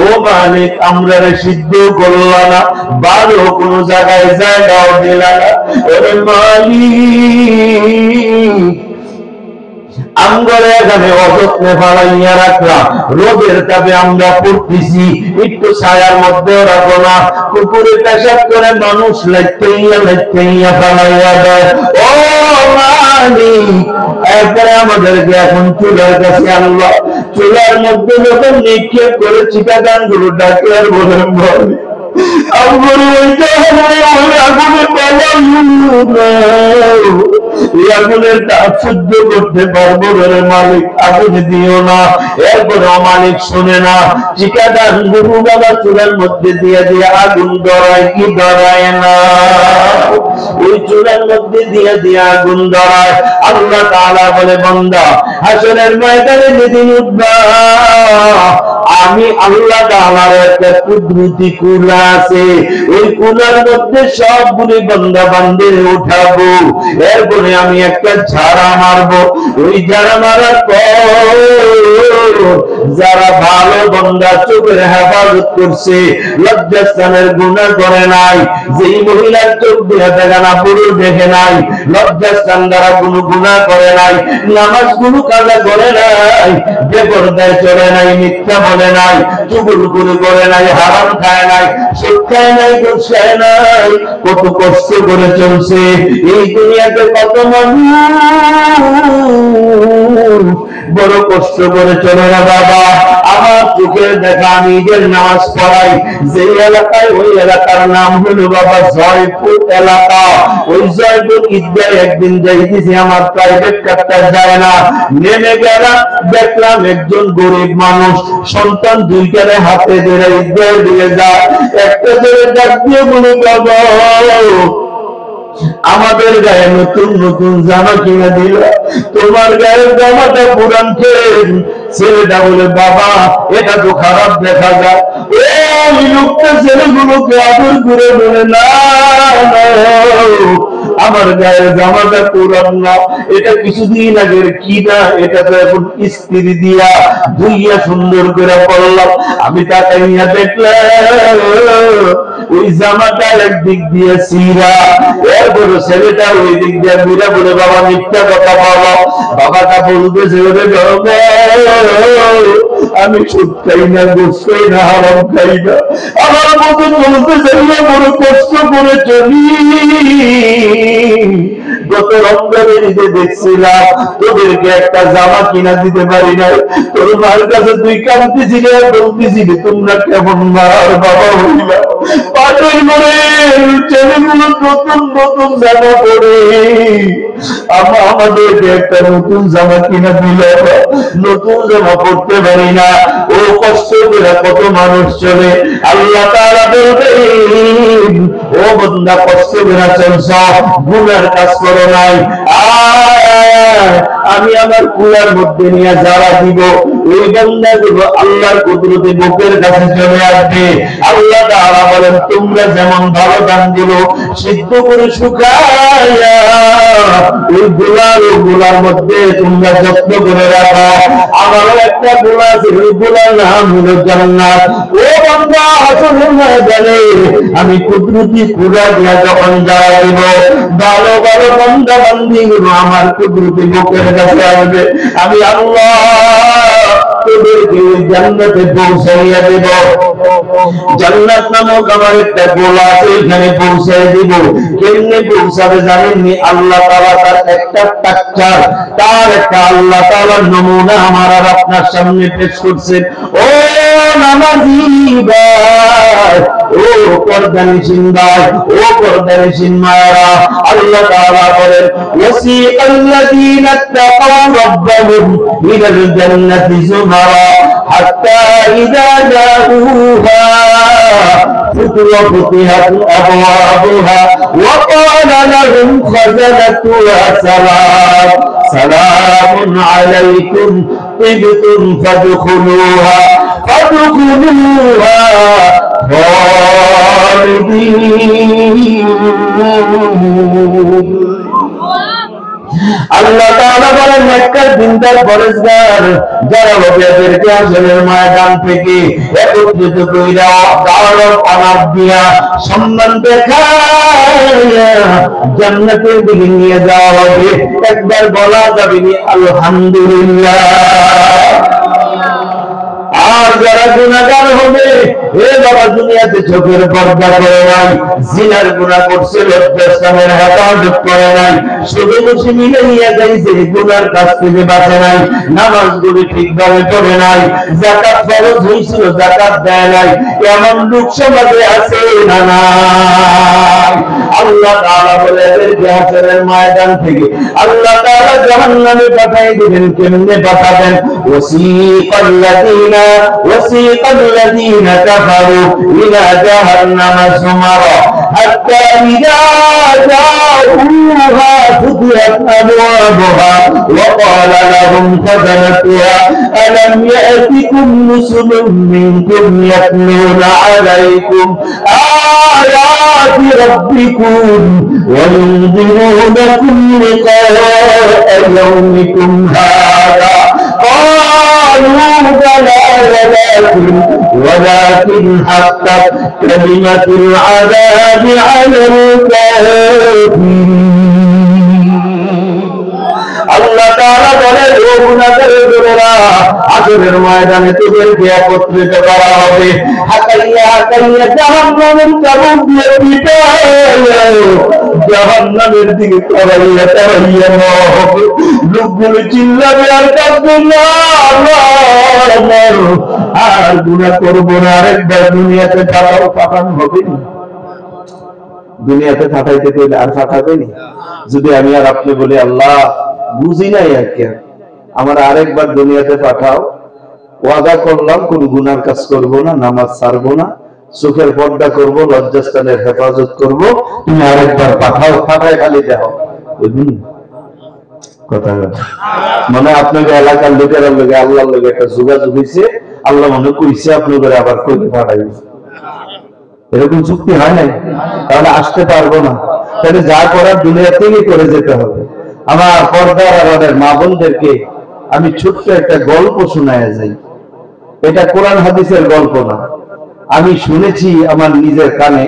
ও মালিক আমরা সিদ্ধ করলাম না, ভালো কোন জায়গায় জায়গাও দিলাম না। ওরে মালিক আমগরে এখানে অযত্নে ফালাইয়া রাখলাম, রোদের তাপে আমরা পড়তেছি, একটু ছায়ার মধ্যে রাখো না, কুকুরে পেশাব করে মানুষ লাইতেইয়া ফালাইয়া দেয়। ও মালিক এরপরে আমাদেরকে এখন চুলার কাছে আনলো, চুলার মধ্যে যখন নিক্ষেপ করে চিটাগাং গুলো ডাকে আর বলেন বলে আগুনের তাপ সহ্য করতে পারবো বলে মালিক আগুন দিও না। এরপরে মালিক শোনে না, চিকাদার গুরু বাবা চুলার মধ্যে দিয়ে দিয়ে আগুন ধরায় কি ধরায় না? ওই চুলার মধ্যে দিয়ে দিয়ে আগুন ধরায়। আল্লাহ তাআলা বলে বান্দা হাসরের ময়দানে যেদিন উঠবা আমি আল্লাহ তাআলার একটা কুদরতি কুলা আছে, ওই কুলার মধ্যে সবগুলি বান্দা বান্দির উঠাবো। এরপরে আমি একটা ঝাড়া মারবো। ওই ঝাড়া মারার পর যারা ভালো বান্দা চোখের হেফাজত করছে, লজ্জাস্থানের গুনাহ করে নাই, যেই মহিলার চোখ দিয়ে দেখা না পুরুষ দেখে নাই, লজ্জাস্থান দ্বারা কোনো গুনাহ করে নাই, নামাজ গুলো কাজা করে নাই, বেপরদায় চলে নাই, মিথ্যা বলে নাই, চুগলখুরি করে নাই, হারাম খায় নাই, সুদ খায় নাই, ঘুষ খায় নাই, কত কষ্ট করে চলছে এই দুনিয়াতে, কত মানুষ বড় কষ্ট করে চলে না বাবা। আমার চোখের দেখা আমি ঈদের নামাজ পড়াই যে এলাকায়, ওই এলাকার নাম হলো বাবা জয়পুর এলাকা। ওই জয়পুর ঈদগাহ একদিন যাইতেছি, আমার প্রাইভেট কারটা যায় না, নেমে গেলাম, দেখলাম একজন গরিব মানুষ সন্তান দুইটারে হাতে ধরে ঈদগাহ দিয়ে যায়। একটা ধরে ডাক দিয়ে বলে বাবা আমাদের গায়ে নতুন নতুন জামা কিনে দিল, তোমার গায়ের জামাটা পুরান খেয়ে। ছেলেটা বলে বাবা এটা তো খারাপ দেখা যায়। ওই লোকটা ছেলেগুলোকে আদর করে বলে না আমার গায়ের জামাটা পুরান না, এটা কিছুদিন আগের কিনা, এটা তো এখন ইস্ত্রি দিয়া ধুইয়া সুন্দর করে পড়লাম। আমি তাকাইয়া দেখলাম ওই জামাটা একদিক দিয়ে ছিঁড়া। এরপর ছেলেটা ওই দিক দিয়ে মিরা বলে বাবা মিথ্যা কথা বলো। বাবাটা বলতেছে ওরে বাবা আমি সুদ খাই না, ঘুষ খাই না, হারাম খাই না। আমার মতন বলতেছে বড় কষ্ট করে চলি। গত রমজানের ঈদে দেখছিলাম তোদেরকে একটা জামা কিনা দিতে পারি না, তোর মার কাছে তুই কাঁদতেছিলি আর বলতেছিলি তোমরা কেমন মার বাবা হইলা। পাটের মনে ছেলেগুলো নতুন নতুন জামা পরে আমাদেরকে একটা নতুন জামা কিনা দিল, নতুন জামা পড়তে পারি না। ও কষ্ট করে কত মানুষ চলে। আল্লাহ তাআলা বলবেন ও বান্দা কষ্ট করে চলছ, গুনার কাজ করো নাই, আমি আমার কুলার মধ্যে নিয়ে যারা দিব ওই বান্দা গুলো আল্লাহর কুদরতে বুকের কাছে চলে আসবে। আল্লাহ তাআলা বলেন তোমরা যেমন ভালো ধানগুলো সিদ্ধ করে শুকায়া ওই গোলার মধ্যে তোমরা যত্ন করে রাখো, আমারও একটা গোলা আছে, ওই গোলার নাম হলো জান্নাত। ও বান্দা হাসরের ময়দানে আমি কুদরতি কুলা দিয়া যখন যারা দিব, ভালো ভালো বান্দা বান্দীগুলো আমার কুদরতি বুকের কাছে আসবে। আমি আল্লাহ তোদেরকে জান্নাতে পৌঁছাইয়া দেব। জান্নাত নামক আমার একটা গোলা আছে, এখানে পৌঁছাই দিব। কেমনে পৌঁছাবে জানেননি? আল্লাহ তাআলা তার একটা স্ট্রাকচার, তার একটা আল্লাহ তাআলার নমুনা আমার আর আপনার সামনে পেশ করছেন। ও নামাজি ভাই, ও পর্দানিশীন ভাই, ও পর্দানিশীন মায়েরা, আল্লাহ তাআলা বলেন ওয়াসিআল্লাযীনা তাকাউ রাব্বাহুম ইলাল জান্নাতি যুমারা হাত্তা ইযা জাউহা فتحت أبوابها وقال لهم خزنتها سلام عليكم طبتم فادخلوها خالدين। আল্লাহ তাআলা বলেন মক্কার দিনদার পরেশগার যারা হবে এদেরকে আসলের ময়দান থেকে একত্রিত কইরা দাওয়াত অনার দিয়া সম্মান দেখায়া জান্নাতের দিকে নিয়ে যাওয়া হবে। একবার বলা যাবে আলহামদুলিল্লাহ। আর যারা গুনাহগার হবে হে বাবা দুনিয়াতে চোখের পর্দা করে নাই, জিনার গুনাহ করছে, লজ্জাস্থানের হেফাজত করে নাই, শুধু বসে মিলে নিয়ে যাইছে, গুনার কাছ থেকে বাঁচে নাই, নামাজগুলি ঠিকভাবে পড়ে নাই, যাকাত ফরজ হয়েছিল যাকাত দেয় নাই, এমন লোক সমাজে আছে না নাই? আল্লাহ তাআলা বলে এদেরকে হাসরের ময়দান থেকে আল্লাহ তাআলা জাহান্নামে পাঠিয়ে দিবেন। কেমনে পাঠাবেন? ওয়াসিকাল্লাযীনা কাফারু ইলা জাহান্নামা যুমারা হাত্তা ইযা জাউহা ফুতিহাত আবওয়াবুহা ওয়া ক্বালা লাহুম খাযানাতুহা আলাম ইয়াতিকুম রুসুলুম মিনকুম ইয়াতলুনা আলাইকুম আয়াতি রাব্বিকুম ওয়া ينذرونكم لقاء يومكم هذا قالوا بلى ولكن حقت كلمة العذاب على الكافرين। আল্লাহ তাআলা বলেন, ও গুনাহগারেরা, হাসরের ময়দানে তোদেরকে একত্রিত করা হবে, হাকাইয়া হাকাইয়া জাহান্নামের চাবুক দিয়ে পিটাইয়া জাহান্নামের দিকে করাইয়া করাইয়া নেওয়া হবে। লোকগুলো চিল্লাবে আর কাঁদবে, না আর গুনাহ করবো না, আরেকবার দুনিয়াতে পাঠানো হবে। দুনিয়াতে পাঠাইতে গেলে আর পাঠাবেনি। যদি আমি আর আপনি বলি আল্লাহ বুঝি নাই আর কি, আমার আরেকবার দুনিয়াতে পাঠাও, ওয়াদা করলাম কোন গুনার কাজ করব না, নামাজ ছাড়বো না, চোখের পর্দা করব, লজ্জাস্থানের হেফাজত করব, তুমি আরেকবার পাঠাও, পাঠায় খালি দেখো। কথা মানে আপনাকে এলাকার লোকেরা লোকে আল্লাহর লোকে একটা যোগাযোগ হয়েছে, আল্লাহ মনে কইছে আপনাদের আবার কই পাঠাইবে, এরকম চুক্তি হয় নাই, তাহলে আসতে পারবো না। তাহলে যা করার দুনিয়া থেকেই করে যেতে হবে। আমার পর্দার আমাদের মা বোনদেরকে আমি ছোট্ট একটা গল্প শোনায় যাই। এটা কোরআন হাদিসের গল্প না, আমি শুনেছি আমার নিজের কানে।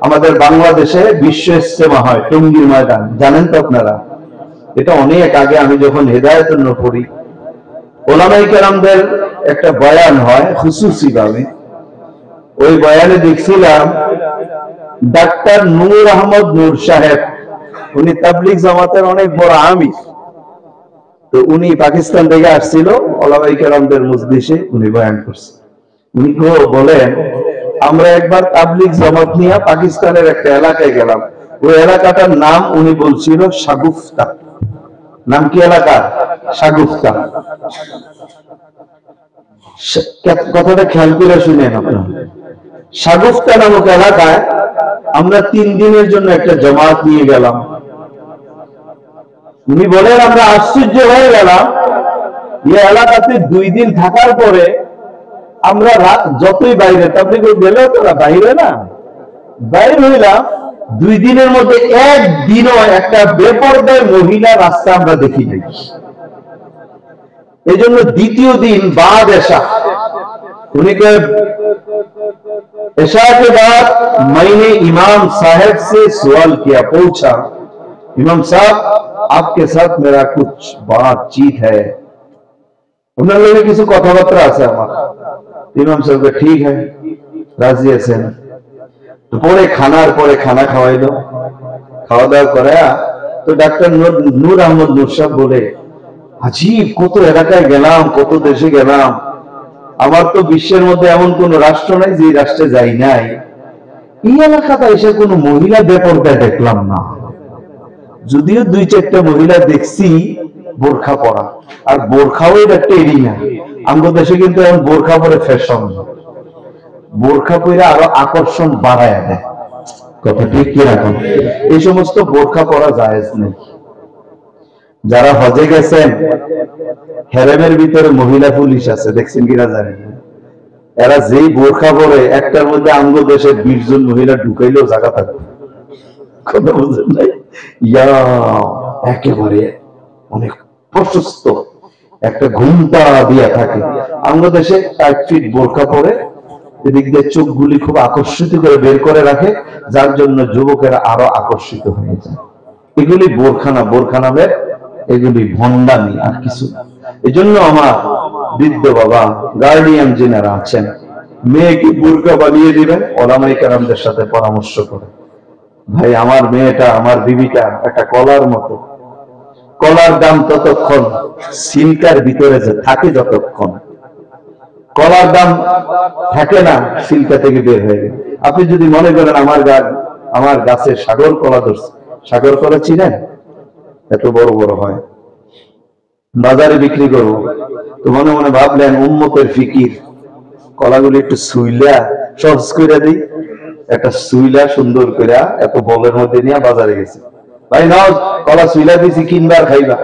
আমাদের বাংলাদেশে বিশ্ব ইজতেমা হয় টঙ্গীর ময়দান, জানেন তো আপনারা? এটা অনেক আগে, আমি যখন হেদায়েতুন নূর পড়ি, ওলামায়ে কেরামদের একটা বয়ান হয় খুসুসি ভাবে। ওই বয়ানে দেখছিলাম ডাক্তার নূর আহমদ নূর সাহেব, উনি তাবলিগ জামাতের অনেক বড় আমির। তো উনি পাকিস্তান থেকে আসছিল, ওলামায়ে কেরামদের মজলিসে উনি বয়ান করছে। উনি বলেন, আমরা একবার তাবলিগ জামাত নিয়ে পাকিস্তানের একটা এলাকায় গেলাম। ওই এলাকাটার নাম উনি বলছিল শাগুফতা। নাম কি এলাকার? শাগুফতা। কথাটা খেয়াল করে শুনেন আপনারা। শাগুফতা নামক এলাকায় আমরা 3 দিনের জন্য একটা জামাত নিয়ে গেলাম। উনি বলেন, আমরা আশ্চর্য হয়ে গেলাম, এই এলাকাতে 2 দিন থাকার পরে আমরা যতই বাইরে তাবলীগ গেলেও তোরা বাইরে না, বাইরে হইলাম, 2 দিনের মধ্যে একদিনও একটা বেপরদায় মহিলা রাস্তা আমরা দেখি নাই। এই জন্য দ্বিতীয় দিন বাদ এশা, उन्हीं के इशा के बाद मैंने इमाम साहब से सवाल किया, पूछा, इमाम साहब आपके साथ मेरा कुछ बातचीत है। उन्होंने किसी কথাবার্তা আছে আমার। ইমাম সাহেব ঠিক है, রাজি আছেন। তো পরে খানা খাওয়াইলো, খাওয়া দাওয়া করে তো ডাক্তার নূর আহমদ নূর সাহেব বলে, আজীব কত এলাকায় গেলাম, কত দেশে গেলাম, আমার তো বিশ্বের মধ্যে এমন কোন রাষ্ট্র নাই যে রাষ্ট্রে যাই নাই, এই এলাকাতে এসে কোনো মহিলা বেপরদায় দেখলাম না। যদিও 2-4টা মহিলা দেখছি বোরখা পরা, আর বোরখাও একটা এরিয়া। আমাদের দেশে কিন্তু এখন বোরখা পরে ফ্যাশন, বোরখা পরে আরো আকর্ষণ বাড়ায় দেয়। কথা ঠিক কি রাখুন, এই সমস্ত বোরখা পরা জায়েজ নেই। যারা হজে গেছেন, হেরেমের ভিতরে মহিলা পুলিশ আছে, দেখছেন কিনা জানেন? এরা যেই বোরখা পরে, একটার মধ্যে আমাদের দেশে 20 জন মহিলা ঢুকাইলেও জায়গা থাকবে। কথা বুঝেন নাই? ইয়া একেবারে অনেক প্রশস্ত একটা ঘুমটা দিয়া থাকে। আমাদের দেশে 8 ফিট বোরখা পরে, এদিক দিয়ে চোখগুলি খুব আকর্ষিত করে বের করে রাখে, যার জন্য যুবকেরা আরো আকর্ষিত হয়ে যায়। এগুলি বোরখা না, বোরখা নামের এগুলি ভণ্ডামি, আর কিছু না। এই জন্য আমার বৃদ্ধ বাবা, গার্ডিয়ান যিনারা আছেন, মেয়েকে বোরকা বানিয়ে দিবেন, ওলামায়ে কেরামদের সাথে পরামর্শ করে। ভাই আমার মেয়েটা, আমার বিবিটা একটা কলার মতো, কলার দাম ততক্ষণ সিল্কার ভিতরে যে থাকে, যতক্ষণ কলার দাম থাকে না সিল্কা থেকে বের হয়ে গেল। আপনি যদি মনে করেন আমার গাছে সাগর কলা ধরছে, সাগর কলা চিনেন, এত বড় বড় হয়, বাজারে বিক্রি করবো, তো মনে মনে ভাবলেন উম্মতের ফিকির, কলাগুলি একটু সুইলা সহজ করে দিই, একটা সুইলা সুন্দর করে এত বলের মধ্যে নিয়ে বাজারে গেছে, ভাই নাও কলা সুইলা দিছি, কিনবার খাইবা।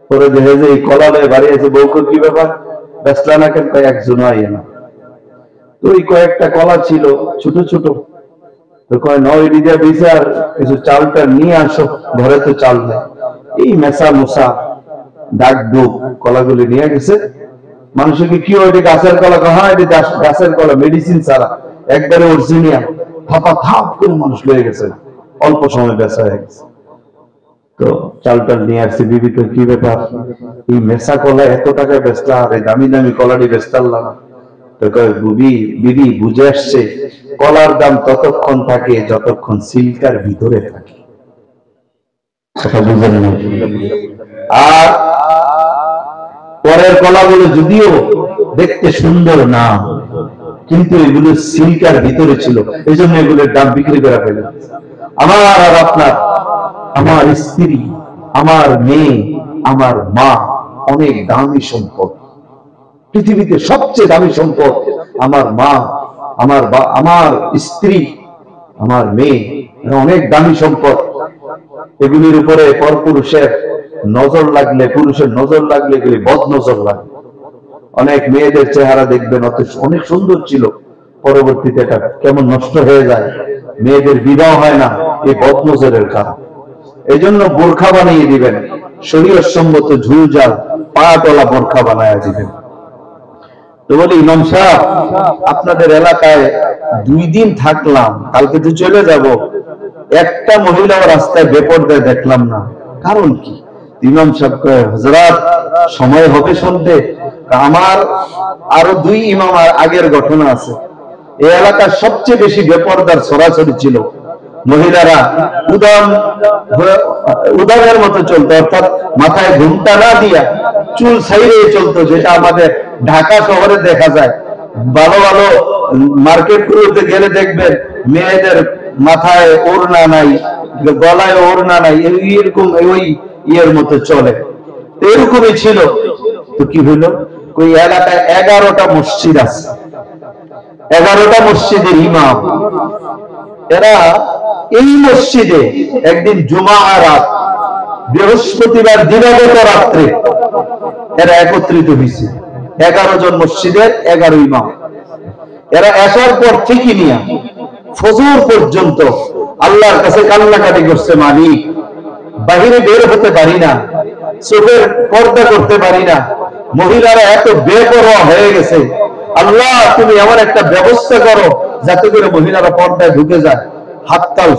পরে দেখে যে এই কলা লয়ে বাড়ি আছে, বউকে কি ব্যাপার বেচলা না কেন, একজন আইয়ে না। তো ওই কয়েকটা কলা ছিল ছোট ছোট, তো কয় নয় দিয়ে দিয়েছে, আর কিছু চালটা নিয়ে আসো, ঘরে তো চাল নেই। এই মেসা মুসা ডাক ডুব কলাগুলি নিয়ে গেছে। মানুষকে কি হয়, গাছের কলা, হ্যাঁ এটা গাছের কলা, মেডিসিন ছাড়া, একবারে অরিজিনাল, থাপা থাপ করে মানুষ লয়ে গেছে, অল্প সময় বেচা হয়ে গেছে। তো চালটাল নিয়ে আসছে, বিবি তো কি ব্যাপার, এই মেসা কলা এত টাকা বেচলা, আর এই দামি দামি কলাটি বেচতাল্লা না। তো কয় বিবি বুঝে আসছে, কলার দাম ততক্ষণ থাকে যতক্ষণ সিল্কার ভিতরে থাকে। বুঝেন না? আর পরের কলাগুলো যদিও দেখতে সুন্দর না, কিন্তু এগুলো সিল্কার ভিতরে ছিল, এই জন্য এগুলোর দাম বিক্রি করা পেল। আমার আর আপনার, আমার স্ত্রী, আমার মেয়ে, আমার মা অনেক দামি সম্পদ, পৃথিবীতে সবচেয়ে দামি সম্পদ আমার মা, আমার স্ত্রী, আমার মেয়ে, অনেক দামি সম্পদ। এগুলির উপরে পরপুরুষের নজর লাগলে, পুরুষের নজর লাগলে এগুলি বদ নজর লাগে। অনেক মেয়েদের চেহারা দেখবেন অনেক সুন্দর ছিল, পরবর্তীতে এটা কেমন নষ্ট হয়ে যায়, মেয়েদের বিবাহ হয় না এই বদ নজরের কারণ। এই জন্য বোরখা বানিয়ে দিবেন, শরীয়ত সম্মত ঝুলঝাল পাটলা বোরখা বানায় দিবেন। তো বলি ইমাম সাহেব, আপনাদের এলাকায় 2 দিন থাকলাম, কালকে তো চলে যাব, একটা মহিলা রাস্তায় বেপরদায় দেখলাম না, কারণ কি? ইমাম সাহেব কয়, হযরত সময় হবে শুনতে, আমার আরো 2 ইমাম আগের ঘটনা আছে। এই এলাকার সবচেয়ে বেশি বেপরদার ছড়াছড়ি ছিল, মহিলারা উদামের মতো চলতো, অর্থাৎ মাথায় ঘুমটা না দিয়া চুল ছাইড়ে চলতো, যেটা আমাদের ঢাকা শহরে দেখা যায়। ভালো ভালো মার্কেট গুলোতে গেলে দেখবেন মেয়েদের মাথায় ওড়না নাই, গলায় ওড়না নাই, এরকম ওই ইয়ের মতো চলে, এরকমই ছিল। তো কি হইলো, ওই এলাকায় 11টা মসজিদ আছে, 11টা মসজিদের ইমাম, এরা এই মসজিদে একদিন জুমা রাত, বৃহস্পতিবার দিবাগত রাত্রে এরা একত্রিত হয়েছে। 11 জন মসজিদের 11 ইমাম, এরা আসার পর থেকে নিয়ে ফজর পর্যন্ত আল্লাহর কাছে কান্নাকাটি করছে, মালিক বাহিরে বের হতে পারি না, চোখের পর্দা করতে পারি না, মহিলারা এত বেপরোয়া হয়ে গেছে, আল্লাহ তুমি এমন একটা ব্যবস্থা করো যাতে করে মহিলারা পর্দায় ঢুকে যায়। হাত্তাল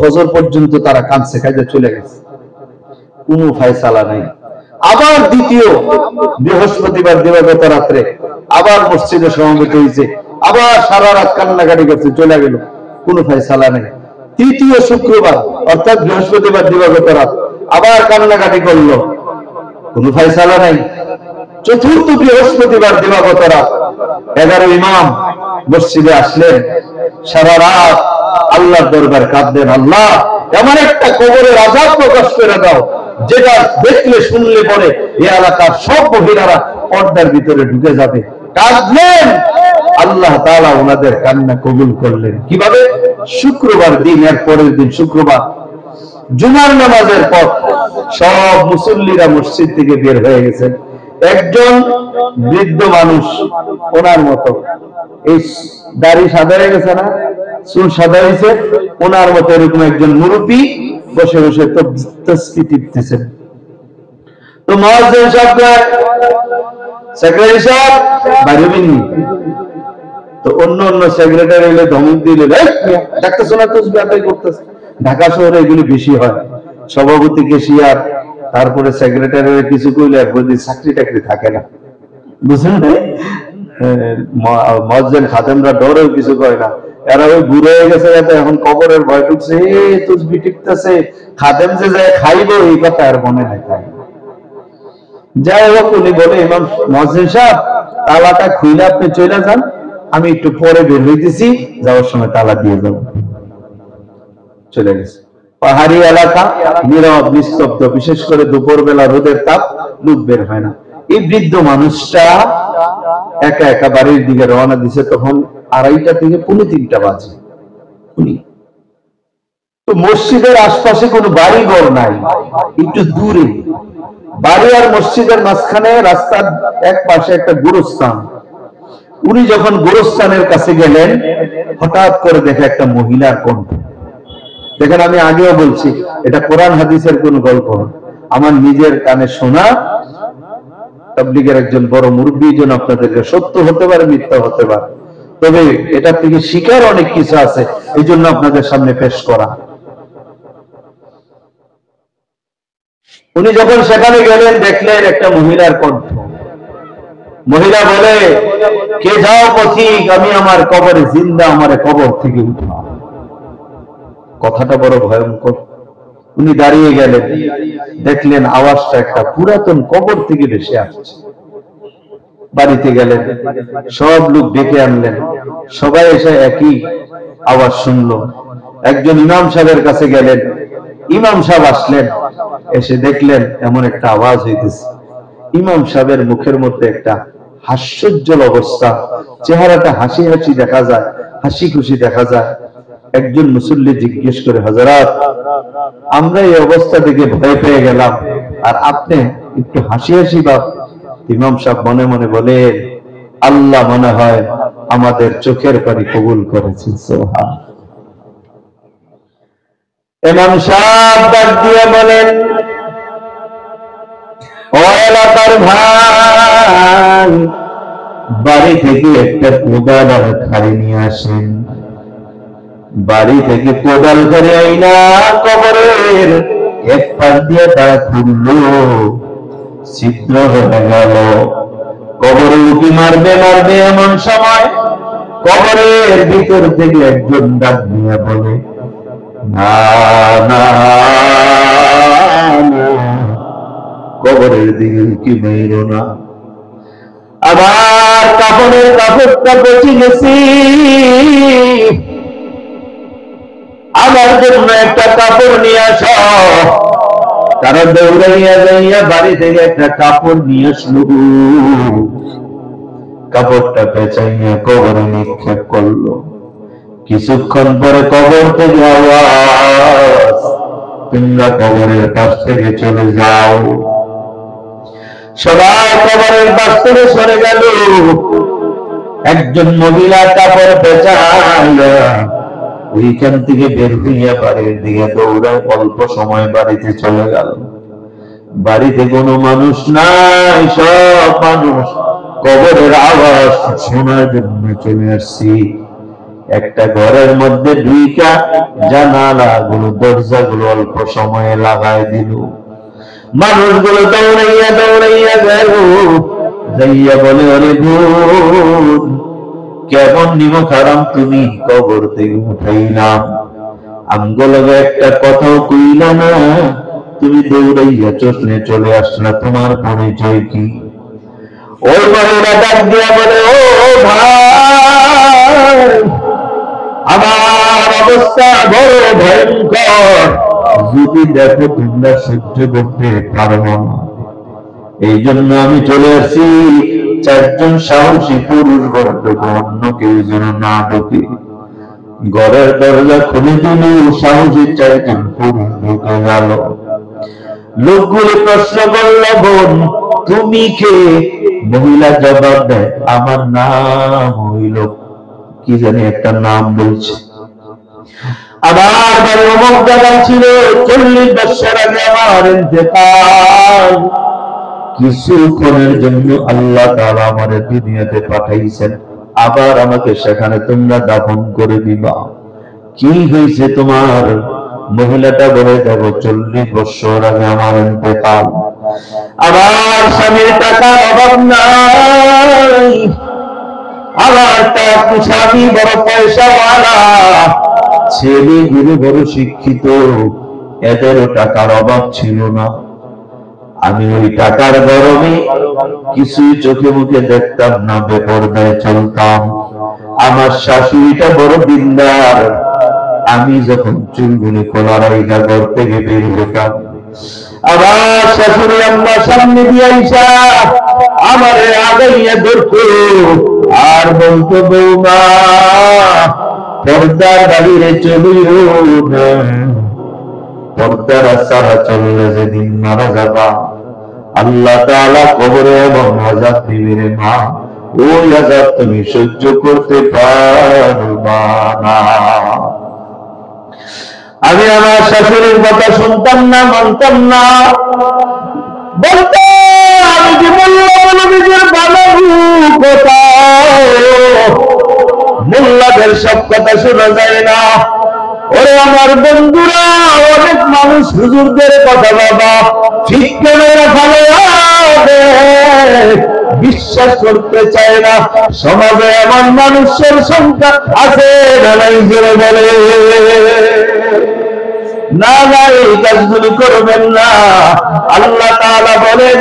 ফজর পর্যন্ত তারা কাঁদছে, কাঁদে চলে গেছে, কোনো ফায়সালা নাই। আবার দ্বিতীয় বৃহস্পতিবার দিবাগত রাত্রে আবার মসজিদে সমবেত হয়েছে, আবার সারা রাত কান্নাকাটি করছে, চলে গেল, কোনো ফায়সালা নেই। তৃতীয় শুক্রবার অর্থাৎ বৃহস্পতিবার দিবাগত রাত আবার কান্নাকাটি করলো, কোনো ফায়সালা নাই। চতুর্থ বৃহস্পতিবার দিবাগত রাত 11 ইমাম মসজিদে আসলেন, সারা রাত আল্লাহর দরবার কাঁদলেন, আল্লাহ এমন একটা কবরের আযাব প্রকাশ করে দাও যেটা দেখলে শুনলে পরে এই এলাকার সব মহিলারা পর্দার ভিতরে ঢুকে যাবে। কাঁদলেন, আল্লাহ তাআলা ওনাদের কান্না কবুল করলেন। কিভাবে? শুক্রবার দিন, এর পরের দিন শুক্রবার জুমার নামাজের পর সব মুসল্লিরা মসজিদ থেকে বের হয়ে গেছেন। একজন বৃদ্ধ মানুষ, ওনার মতো এই দাড়ি সাদা হয়ে গেছে না, চুল সাদা হয়েছে, ওনার মতো এরকম একজন মুরব্বী বসে বসে তাসবিহ টিপতেছেন। তো মুয়াজ্জিন সাহেব, সেক্রেটারি সাহেব বাইরেবেননি, তো অন্য সেক্রেটারি হলে ধমক দিলে, ডাক্তার শোনা তাসবিহ আদায় করতেছে। ঢাকা শহরে এগুলি বেশি হয়, সভাপতি কেশিয়ার, তারপরে সেক্রেটারি কিছু কইলে একবার চাকরি টাকরি থাকে না, বুঝলেন? মুয়াজ্জিন খাদেমরা ডরেও কিছু কয় না, এরা ওই বুড়ো হয়ে গেছে, এখন কবরের ভয় ঢুকছে, তুসবি টিপতেছে, খাদেম যে যায় খাইবো এই কথা আর মনে নাই। তাই যাই হোক, উনি বলে, ইমাম মুয়াজ্জিন সাহেব তালাটা খুইলে আপনি চলে যান, আমি একটু পরে বের হইতেছি, যাওয়ার সময় তালা দিয়ে যাব। চলে গেছে। পাহাড়ি এলাকা, নীরব নিস্তব্ধ, বিশেষ করে দুপুর বেলা রোদের তাপ, লোক বের হয় না। এই বৃদ্ধ মানুষটা একা একা বাড়ির দিকে রওনা দিছে, তখন 2:30 থেকে 2:45 বাজে। উনি তো মসজিদের আশপাশে কোনো বাড়ি ঘর নাই, একটু দূরে বাড়ি আর মসজিদের মাঝখানে রাস্তার এক পাশে একটা গোরস্থান। উনি যখন গোরস্থানের কাছে গেলেন, হঠাৎ করে দেখে একটা মহিলার কণ্ঠ। দেখেন, আমি আগেও বলছি এটা কোরআন হাদিসের কোন গল্প না, আমার নিজের কানে শোনা, তাবলীগের একজন বড় মুরব্বী জন আপনাদেরকে, সত্য হতে পারে মিথ্যা হতে পারে, তবে এটা থেকে শিকার অনেক কিছু আছে, এই জন্য আপনাদের সামনে পেশ করা। উনি যখন সেখানে গেলেন, দেখলেন একটা মহিলার কণ্ঠ। মহিলা বলে, কে যাও পথিক, আমি আমার কবরে জিন্দা, আমারে কবর থেকে উঠাও। কথাটা বড় ভয়ঙ্কর। উনি দাঁড়িয়ে গেলেন, দেখলেন আওয়াজটা একটা পুরাতন কবর থেকে ভেসে আসছে। বাড়িতে গেলেন, সব লোক ডেকে আনলেন, সবাই এসে একই আওয়াজ শুনলো। একজন ইমাম সাহেবের কাছে গেলেন, ইমাম সাহেব আসলেন, এসে দেখলেন এমন একটা আওয়াজ হইতেছে। ইমাম সাহেবের মুখের মধ্যে একটা হাস্যোজ্জ্বল অবস্থা, চেহারাটা হাসি হাসি দেখা যায়, হাসি খুশি দেখা যায়। একজন মুসল্লি জিজ্ঞেস করে, হযরত, আমরা এই অবস্থা দেখে ভয় পেয়ে গেলাম, আর আপনি একটু হাসি হাসি ভাব। ইমাম সাহেব মনে মনে বলে, আল্লাহ মনে হয় আমাদের চোখের পানি কবুল করেছেন। সুবহান। ইমাম সাহেব ডাক দিয়ে বলেন, ও এলাকার ভাই, বাড়ি থেকে একটা কোদাল আর খাড়ি নিয়ে আসেন। বাড়ি থেকে কোদাল করে আইনা কবরের এক পাশ দিয়ে তারা খুললো, ছিদ্র হয়ে গেল। কবরে উঁকি মারবে মারবে, এমন সময় কবরের ভিতর থেকে একজন ডাক দিয়ে বলে, না না না, কবরের দিকে উঁকি মাইরো না। আবার কাপড়ের কাপড়টা পচে গেছি, আমার জন্য একটা কাপড় নিয়ে আস। তারা দৌড়াইয়া যাইয়া বাড়ি থেকে একটা কাপড় নিয়ে আসলো, কাপড়টা পেঁচাইয়া কবরে নিক্ষেপ করলো। কিছুক্ষণ পরে কবর থেকে আওয়াজ, তোমরা কবরের পাশ থেকে চলে যাও। সবাই কবরের পাশ থেকে সরে গেল। একজন মহিলা কাপড় পেঁচাইয়া ওইখান থেকে বের হইয়া বাড়ির দিকে দৌড়ায়, অল্প সময় বাড়িতে চলে গেল। বাড়িতে কোনো মানুষ নাই, সব মানুষ কবরের আওয়াজ শোনার জন্য চলে আসছি। একটা ঘরের মধ্যে ঢুইকা জানালাগুলো দরজাগুলো অল্প সময়ে লাগায় দিল। মানুষগুলো দৌড়াইয়া দৌড়াইয়া গেল, যাইয়া বলে, ওরে বোন, কেমন নিমক হারাম তুমি কবর থেকে উঠাইলাম, আমগুলো একটা কথাও কইলা না, তুমি দৌড়াইয়া চলে আসলা, তোমার পরিচয় কি? ওই মহিলা ডাক দিয়া বলে, ও ভাই, আমার অবস্থা বড় ভয়ঙ্কর, যদি দেখো তোমরা সহ্য করতে পারবো না, এই জন্য আমি চলে আসি। 4 জন সাহসী পুরুষ ঘর ঢোকে, অন্য কেউ যেন না ঢোকে। ঘরের দরজা খুলে দিল, সাহসী 4 জন পুরুষ ঢুকে গেল। লোকগুলো প্রশ্ন করল, বোন তুমি কে? মহিলা জবাব দেয়, আমার নাম হইল কি জানি একটা নাম বলছে, আমার বাড়ি অমুক জায়গায় ছিল, 40 বছর আগে আমার ইন্তেকাল। কিছুক্ষণের জন্য আল্লাহ তাআলা আমাদের দুনিয়াতে পাঠাইছেন, আবার আমাকে সেখানে তোমরা দাফন করে দিবা। কি হয়েছে তোমার? মহিলাটা বলে, দেখো 40 বছর আগে আমার ইন্তেকাল, আমার স্বামীর টাকার অভাব নাই, স্বামী বড় পয়সাওয়ালা, ছেলেগুলো বড় শিক্ষিত, এদেরও টাকার অভাব ছিল না। আমি ওই টাকার গরমে কিছুই চোখে মুখে দেখতাম না, বেপরদায় চলতাম। আমার শাশুড়িটা বড় দিনদার। আমি যখন চুলগুলি খোলা রাইখা ঘর থেকে বের হতাম, আমার শাশুড়ি আম্মা সামনে দিয়ে আইসা আমারে আগাইয়া ধরতো আর বলতো, বৌমা পর্দার বাড়িরে চলিও না, পর্দার ছাড়া চললে যেদিন মারা যাবা আল্লাহ তাআলা কবরে এবং আযাব দিবে রে মা, ওই আযাব তুমি সহ্য করতে পারবা না। আমি আমার শাশুড়ির কথা শুনতাম না, মানতাম না, বলতো আমি কি বললাম নিজের ভালো কোথাও, মোল্লাদের সব কথা শোনা যায় না। ওরে আমার বন্ধুরা, অনেক মানুষ হুজুরদের কথা বাবা ঠিক ক্যামেরা ভালো বিশ্বাস করতে চায় না। সমাজে এমন মানুষের সংখ্যা আছে না নাই জোরে বলে না, না এই কাজগুলি করবেন না। আল্লাহ তাআলা বলেন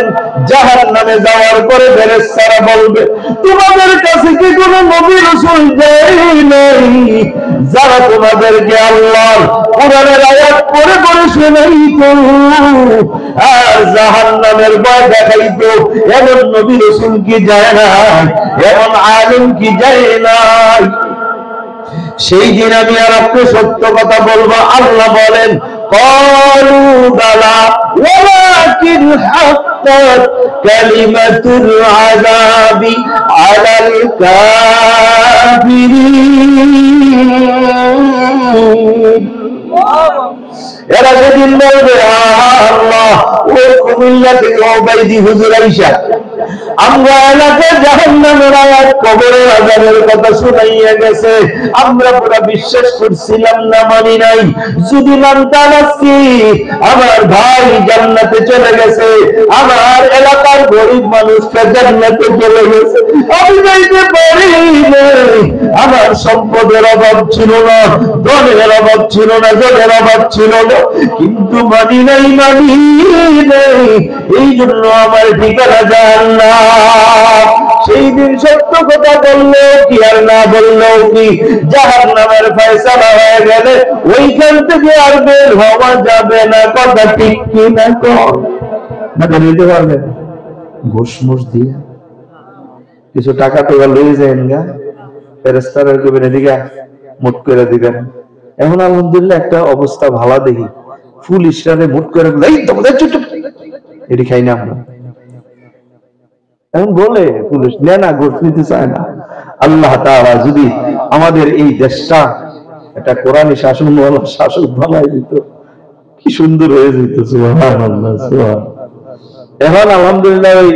জাহান্নামে যাওয়ার পরে ফেরেশতারা বলবে, তোমাদের কাছে কি কোনো নবী রাসূল যায় নাই যারা তোমাদেরকে আল্লাহর কোরআনের আয়াত পড়ে পড়ে শোনাইতো আর জাহান্নামের ভয় দেখাইতো? এমন নবী রাসূল কি যায় না? এমন আলেম কি যায় নাই? সেই দিন আমি আর আপনি সত্য কথা বলবো। আল্লাহ বলেন ক্বালু বালা ওয়ালাকিন হাক্কাত কালিমাতুল আযাবি আলাল কাফিরিন। এরা সেদিন বলবে, আল্লাহ ও কুমিল্লা থেকে ওবাইদি হুজুর আইসা আমরা এলাকায় জাহান্নামের আয়াত কবরের আযাবের কথা শুনাইয়া গেছে, আমরা পুরো বিশ্বাস করছিলাম না, মানি নাই। যদি মানতাম আজকে আমার ভাই জান্নাতে চলে গেছে, আমার এলাকার গরিব মানুষটা জান্নাতে চলে গেছে, আমি যাইতে পারি নাই। আমার সম্পদের অভাব ছিল না, ধনের অভাব ছিল না, জনের অভাব ছিল না, কিন্তু মানি নাই, মানি নাই। এই জন্য আমার ঠিকানা জান্নাত। সেই দিন সত্য কথা বললেও কি আর না বললেও কি, জাহান্নামের ফয়সালা হয়ে গেলে ওইখান থেকে আর বের হওয়া যাবে না। কথা ঠিক কি না? না নিতে পারবে ঘুষ মুষ দিয়ে কিছু টাকা টোকা লয়ে যায় না, ফেরেশতারা কইবেন এদিকে মুট করে দিবেন। এখন আলহামদুলিল্লাহ একটা অবস্থা ভালো দেখি, ফুল ইসরারে মুট করে এই তোমাদের চুপ এটি খাই না আমরা। এখন বলে পুলিশ নেয় না, ঘুষ নিতে চায় না। আল্লাহ তাআলা যদি আমাদের এই দেশটা একটা কোরআনী শাসন শাসক বানাই দিত, কি সুন্দর হয়ে যেত। সুবহানাল্লাহ, সুবহান। এখন আলহামদুলিল্লাহ ওই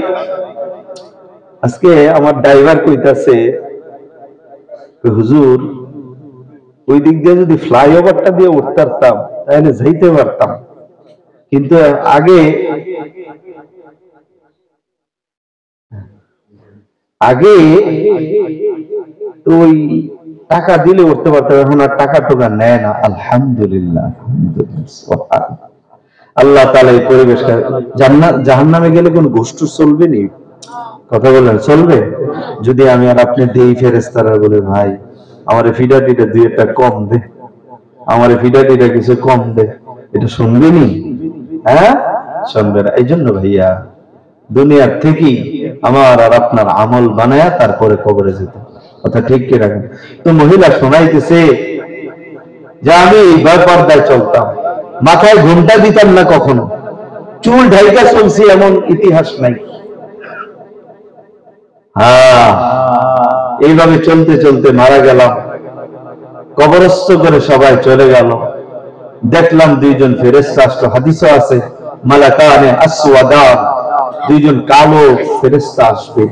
আজকে আমার ড্রাইভার কইতাছে, হুজুর ওই দিক দিয়ে যদি ফ্লাইওভারটা দিয়ে উঠতে পারতাম তাহলে যাইতে পারতাম, কিন্তু আগে ওই টাকা দিলে উঠতে পারতাম, এখন আর টাকা টোকা নেয় না। আলহামদুলিল্লাহ, আল্লাহ তাআলা এই পরিবেশটা। জাহান্নামে গেলে কোন গোষ্ঠ চলবে নি? কথা বলেন, চলবে? যদি আমি আর আপনি দেই, ফেরেশতারা বলে ভাই আমার ফিডাটিটা দুই একটা কম দে, আমার ফিডাটিটা কিছু কম দে, এটা শুনবে নি? হ্যাঁ, শুনবে না। এই জন্য ভাইয়া দুনিয়ার থেকে আমার আর আপনার আমল বানায়া তারপরে কবরে যেত। কথা ঠিক কি রাখেন? তো মহিলা শোনাইতেছে যে আমি পর্দায় চলতাম, মাথায় ঘুমটা দিতাম না কখনো, চুল ঢাইকা চলছি এমন ইতিহাস নাই। হ্যাঁ, এইভাবে চলতে চলতে মারা গেলাম, কবরস্থ করে সবাই চলে গেল। দেখলাম দুইজন ফেরেশতা আসলো, হাদিসে আছে মালাকানে আসওয়াদান, দুইজন কালো ফেরেশতা আসবে,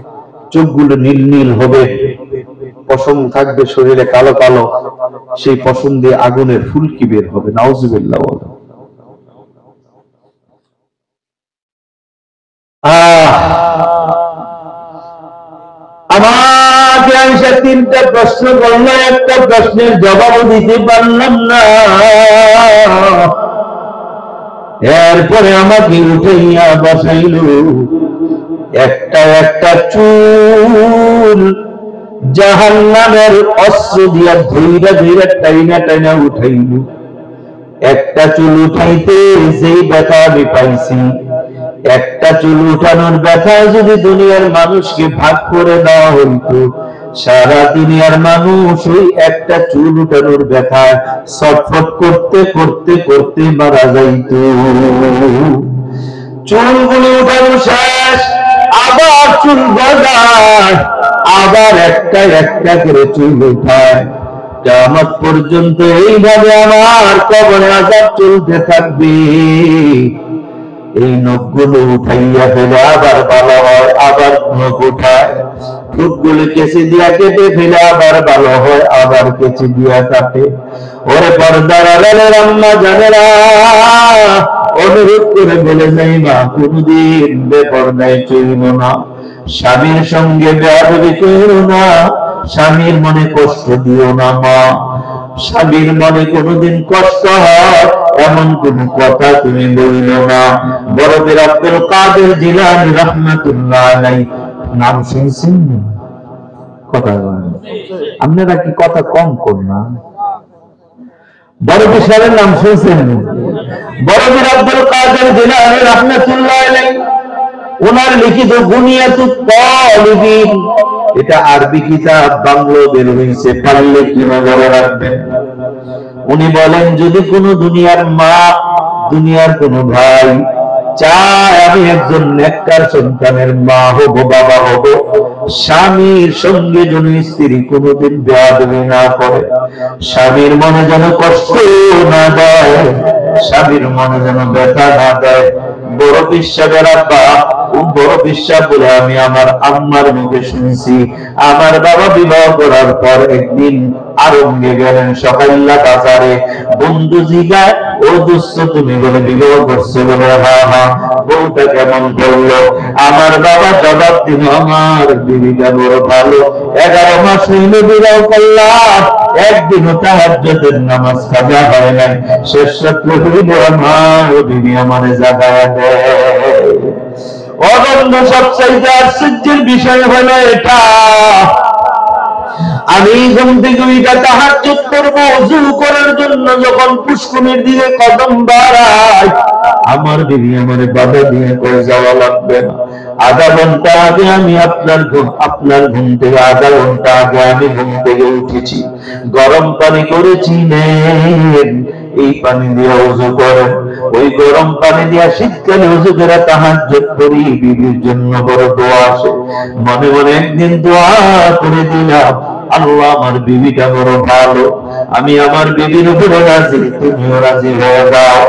চোখগুলো নীল নীল হবে, পশম থাকবে শরীরে কালো কালো, সেই পশম দিয়ে আগুনের ফুলকি বের হবে। নাউজুবিল্লাহ। আমাকে আইসা 3টা প্রশ্ন করলো, একটা প্রশ্নের জবাব দিতে পারলাম না। এরপরে আমাকে উঠাইয়া বসাইল, একটা একটা চুল জাহান্নামের অস্ত্র দিয়া ধইরা ধইরা টাইনা টাইনা উঠাইল। একটা চুল উঠাইতে যেই ব্যথা আমি পাইছি, একটা চুল উঠানোর ব্যথা যদি দুনিয়ার মানুষকে ভাগ করে দেওয়া হইতো, সারা দুনিয়ার মানুষ ওই একটা চুল উঠানোর ব্যথা ছটফট করতে করতে করতে মারা যাইত। চুলগুলো উঠানো শেষ, আবার চুল গজায়, আবার একটা একটা করে চুল উঠায়। কিয়ামত পর্যন্ত এইভাবে আমার কবরে আযাব চলতে থাকবে। এই নখগুলো উঠাইয়া ফেলে আবার ভালো হয়, আবার নখ উঠায়। ঠোঁটগুলো কেঁচি দিয়া কেটে ফেলে আবার ভালো হয়, আবার কেঁচি দিয়া কাটে। ওরে পর্দার আড়ালের আম্মা জানেরা, অনুরোধ করে বলে যাই মা, কোনদিন বেপরদায় চলিব না, স্বামীর সঙ্গে বেয়াদবি করো না, স্বামীর মনে কষ্ট দিও না মা। স্বামীর মনে কোনদিন কষ্ট হয় এমন কোন কথা তুমি বলিও না। বড় পীর আব্দুল কাদের জিলানী রাহমাতুল্লাহ আলাইহি নাম শুনছেন? কথা বলেন, আপনারা কি কথা কম কর না? বড় পীর সাহেবের নাম শুনছেন? বড় পীর আব্দুল কাদের জিলানী রাহমাতুল্লাহ আলাইহি ওনার লিখিত বুনিয়াতুত তালিবিন, এটা আরবি কিতাব, বাংলা বের হয়েছে, পারলে কি নজরে রাখবেন। উনি বলেন, যদি কোনো দুনিয়ার মা, দুনিয়ার কোনো ভাই চায় আমি একজন নেককার সন্তানের মা হব, বাবা হব, স্বামীর সঙ্গে যেন স্ত্রী কোনোদিন বেয়াদবি না করে, স্বামীর মনে যেন কষ্ট না দেয়, স্বামীর মনে যেন ব্যথা না দেয়। বড় বিশ্বাসের আব্বা, বড় বিশ্বাস বলে আমি আমার আম্মার মুখে শুনছি। আমার বাবা বিবাহ করার পর একদিন আরঙ্গে গেলেন সকাল্লা বাজারে। বন্ধু জিগায়, ও দোস্ত তুমি বলে বিবাহ করছো? বলে হ্যাঁ হ্যাঁ। বউটা কেমন করলো? আমার বাবা জবাব দিল, আমার বিবিটা বড় ভালো, 11 মাস হইল বিবাহ করলাম, একদিনও তাহাজ্জুদের নামাজ কাজা হয় নাই, শেষ রাত্রে হইল আমার বিবি আমারে জাগায়া দেয়। অবন্ধু, সবচাইতে আশ্চর্যের বিষয় হলো এটা, আমি ঘুম থেকে উঠে তাহাজ্জুদ করব, ওযু করার জন্য যখন পুষ্করিণীর দিকে কদম বাড়াই, আমার বিবি আমারে বাধা দিয়ে কয়ে যাওয়া লাগবে না। আধা ঘন্টা আগে আমি আপনার ঘুম থেকে আধা ঘন্টা আগে আমি ঘুম থেকে উঠেছি, গরম পানি করেছি নেন, এই পানি দিয়ে ওযু করেন। ওই গরম পানি দিয়া শীতকালে ওযু করে তাহাজ্জুদ করি, বিবির জন্য বড় দোয়া আসে। মনে মনে একদিন দোয়া করে দিলাম, আল্লাহ আমার বিবিটা বড় ভালো, আমি আমার বিবির উপরে রাজি, তুমিও রাজি হয়ে যাও।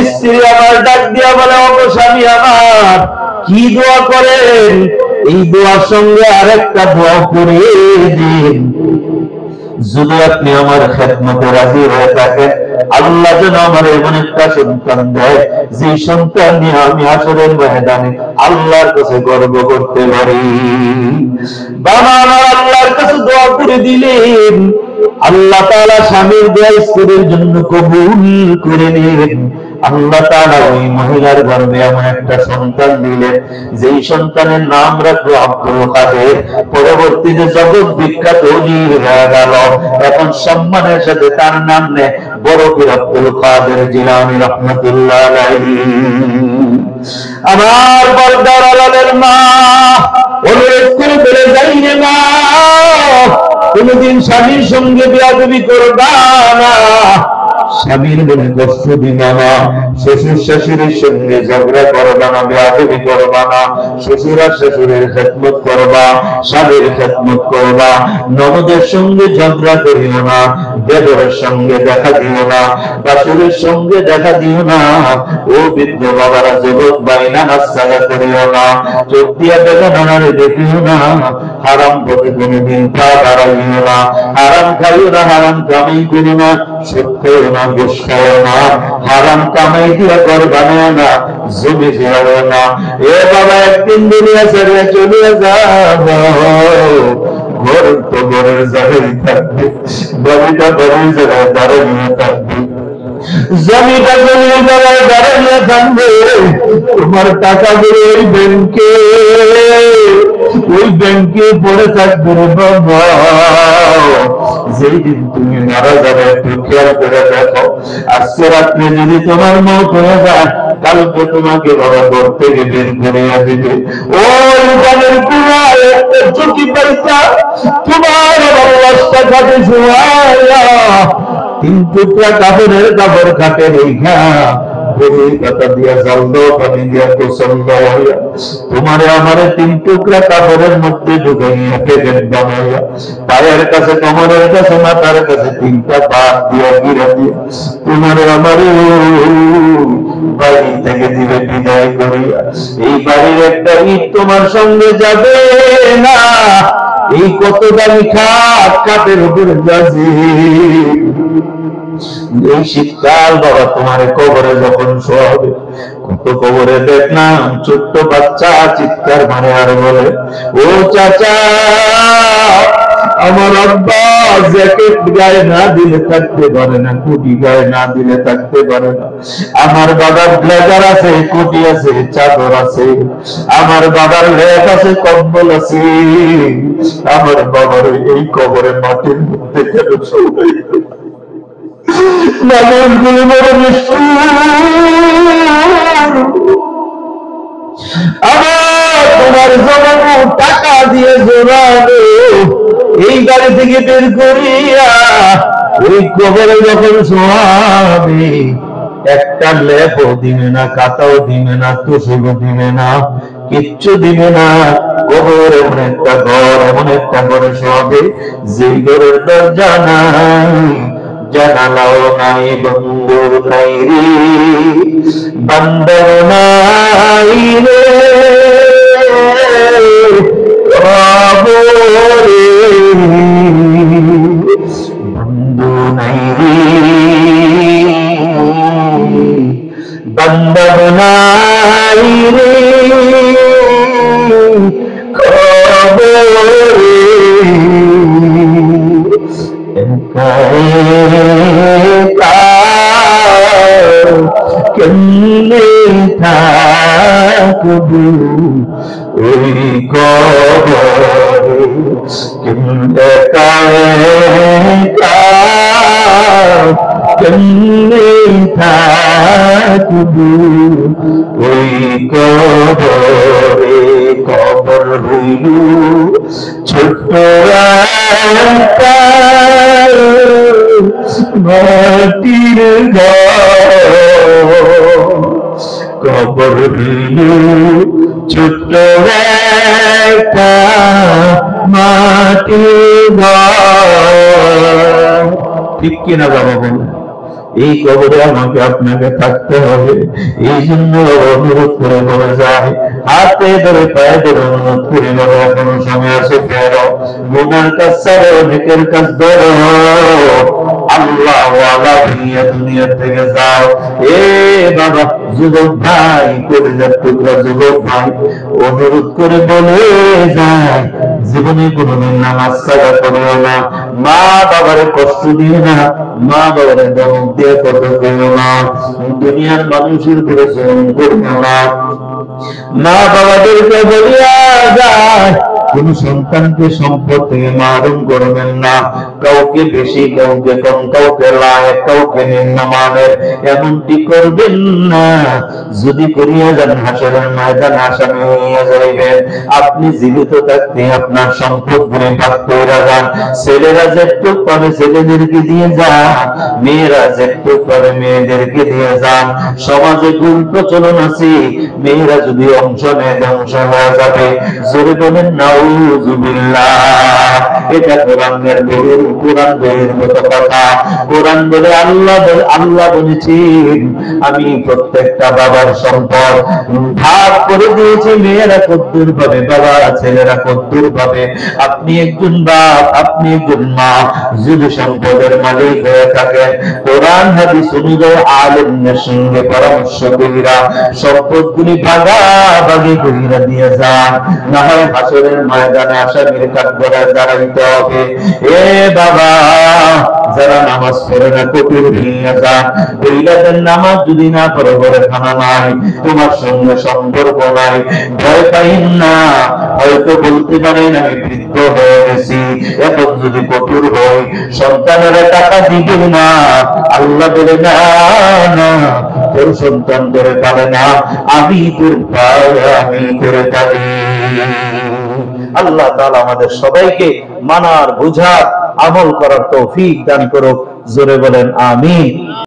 স্ত্রী আমার ডাক দিয়া বলে, ও স্বামী আমার, কি দোয়া করেন? এই দোয়ার সঙ্গে আরেকটা দোয়া করে দিন, যদি আপনি আমার খেদমতে রাজি হয়ে থাকেন, আল্লাহ যেন আমার এমন একটা সন্তান দেয়, যে সন্তান নিয়ে আমি হাসরের ময়দানে আল্লাহর কাছে গর্ব করতে পারি। বাবা আমার আল্লাহর কাছে দোয়া করে দিলেন, আল্লাহ তাআলা স্বামীর দোয়া স্ত্রীর জন্য কবুল করে নিলেন। আল্লাহ তাআলা ওই মহিলার গর্ভে এমন একটা সন্তান দিলেন, যেই সন্তানের নাম রাখলো আব্দুল কাদের। পরবর্তীতে জগৎ বিখ্যাত ওলি হয়ে গেল। এখন সম্মানের সাথে তার নাম নেয় বড় পীর আব্দুল কাদের জিলানী রাহমাতুল্লাহ আলাইহি। আমার পর্দার আড়ালের মা, অনুরোধ করে বলে যাই রে মা, কোনদিন স্বামীর সঙ্গে বেয়াদবি করবা না, স্বামীর মনে কষ্ট দিবা না, শ্বশুর শাশুড়ির সঙ্গে ঝগড়া করবা না, বেয়াদবি করবা না, শ্বশুর আর শাশুড়ির খেদমত করবা, স্বামীর খেদমত করবা, ননদের সঙ্গে ঝগড়া করিও না, দেবরের সঙ্গে দেখা দিও না, শাশুড়ির সঙ্গে দেখা দিও না। ও বৃদ্ধ বাবারা, জগৎ বাইনা নাস্তাগা করিও না, চোখ দিয়া বেদনারে দেখিও না, হারাম পথে কোনোদিন পা বাড়াইও না, হারাম খাইও না, হারাম কামাই করিও না, সুদ খাইও না, না, ঘুষ খাও না, হারাম কামাই দিয়া ঘর বানায় না, জমি যাও না। এ বাবা একদিন দুনিয়া ছেড়ে চলে যাবো, ঘর তো ঘরের জায়গায় থাকবে, বাড়িটা বাড়ির জায়গায় দাঁড়িয়ে থাকবে, জমিটা জমির জায়গায় দাঁড়িয়ে থাকবে। তোমার টাকাগুলো ওই ব্যাংকে পড়ে থাকবে বাবা। যেই দিন তুমি মারা যাবে একটু খেয়াল করে দেখো, আজকে রাত্রে যদি তোমার মত হয়ে যায়, কালকে তোমাকে বাবা ঘর থেকে বের করে দিবে। ওই গানের কুড়ায় একটা ঝুঁকি পাইছা, তোমার অবস্থা কাটে তিন টুকরা কাপড়ের কাপড় কাটে রেখা কথা দিয়া জল পানি দিয়া গোসল হইয়া তোমারে আমারে তিন টুকরা কাপড়ের মধ্যে ঢুকাইয়া প্যাকেট বানাইয়া পায়ের কাছে কোমরের কাছে মাথার কাছে তিনটা বাদ দিয়া গিরা দিয়ে তোমারে আমারে বাড়ি থেকে দিবে বিদায় করিয়া। এই বাড়ির একটা ইট তোমার সঙ্গে যাবে না, এই কত দামি খাট কাঠের উপরে যাচ্ছে। এই শীতকাল বাবা তোমার কবরে যখন শোয়াবে, কত কবরে দেখলাম ছোট্ট বাচ্চা চিৎকার মানে আর বলে, ও চাচা আমার আব্বা জ্যাকেট গায়ে না দিলে থাকতে পারে না, কোটি গায়ে না দিলে থাকতে পারে না। আমার বাবার ব্লেজার আছে, কোটি আছে, চাদর আছে, আমার বাবার লেপ আছে, কম্বল আছে, আমার বাবার এই কবরে মাটির মধ্যে কেন সবাই মানুষগুলো বড় নিষ্ঠুর। আবার তোমার জমানো টাকা দিয়ে জোরানো এই বাড়ি থেকে বের করিয়া ওই কবরে যখন শোয়াবে, একটা লেপও দিবে না, কাতাও দিবে না, তুষকও দিবে না, কিচ্ছু দিবে না। কবর এমন একটা ঘর, এমন একটা ঘরে শোয়াবে যেই ঘরের দরজা নাই, জানালাও নাই, বন্ধু নাই রে, বান্দর নাই রে কবরে, বন্ধু নাই রে, বান্দর নাই রে কবরে, কেমনে থাকবো ওই কবরে, কেমনে কেমনে থাকবো ওই কবরে। কবর হইল ছোট্ট মাটির ঘর, কবর হইল ছোট্ট একটা মাটির ঘর। ঠিক কিনা বাবা বলুন? এই কবরে আমাকে আপনাকে থাকতে হবে। এই জন্য অনুরোধ করে বলে যায়, হাতে ধরে পায়ে ধরে অনুরোধ করে বলে, এখনো সময় আছে, ফেরো গুনার কাজ ছাড়ো, নেকের কাজ ধরো, আল্লাহ ওয়ালা দুনিয়া থেকে যাও। এ বাবা যুবক ভাই, কলিজার টুকরা যুবক ভাই, অনুরোধ করে বলে যায়, জীবনে কোনোদিন নামাজ ছাড়া করো না, মা বাবার কষ্ট দিও না, মা বাবার ধমক দিয়ে কত করো না, দুনিয়ার মানুষের উপরে জুলুম করো না। মা বাবাদেরকে বলিয়া যায়, কোন সন্তানকে সম্পদ থেকে মারুম করবেন না, কাউকে বেশি, কাউকে কম, কাউকে লায়ক, কাউকে নিম্নমানের, এমনটি করবেন না। যদি করিয়া যান হাসরের ময়দান আসামি হইয়া যাইবেন। আপনি জীবিত থাকতে আপনার সম্পদ গুলো ভাগ করে যান, ছেলেরা যেটুক পাবে ছেলেদেরকে দিয়ে যান, মেয়েরা যেটুক পাবে মেয়েদেরকে দিয়ে যান। সমাজে ভুল প্রচলন আছে, মেয়েরা যদি অংশ নেয় ধ্বংস হয়ে যাবে। জোরে বলেন নাউযুবিল্লাহ। এটা কোরআনের বইয়ের মতো কথা। কোরআন বলে আল্লাহ বলেছেন আমি প্রত্যেকটা বাবার সম্পদ ভাগ করে দিয়েছি, মেয়েরা কদ্দুর পাবে, বাবা ছেলেরা কদ্দুর পাবে। আপনি একজন বাপ, আপনি একজন মা, যদি সম্পদের মালিক হয়ে থাকেন, কোরআন হাদিস অনুযায়ী আলেমদের সঙ্গে পরামর্শ কইরা সম্পদগুলি ভাগাভাগি কইরা দিয়ে যান, না হয় হাসরের ময়দানে আসামির কাঠগড়ায় দাঁড়াইতে হবে। এ বাবা, যারা নামাজ পড়ে না কঠিন ভেঙে যান, মহিলাদের নামাজ যদি না পড়ে ঘরে খানা নাই, তোমার সঙ্গে সম্পর্ক নাই, ভয় পাইন না। হয়তো বলতে পারেন আমি বৃদ্ধ হয়ে গেছি, এখন যদি কঠোর হই সন্তানেরা টাকা দিবে না। আল্লাহ বলে না না, তোর সন্তান করে পারে না, আমি তোর ভাই, আমি করে পারি। আল্লাহ তাআলা আমাদের সবাইকে মানার, বুঝার, আমল করার তৌফিক দান করুক। জোরে বলেন আমিন।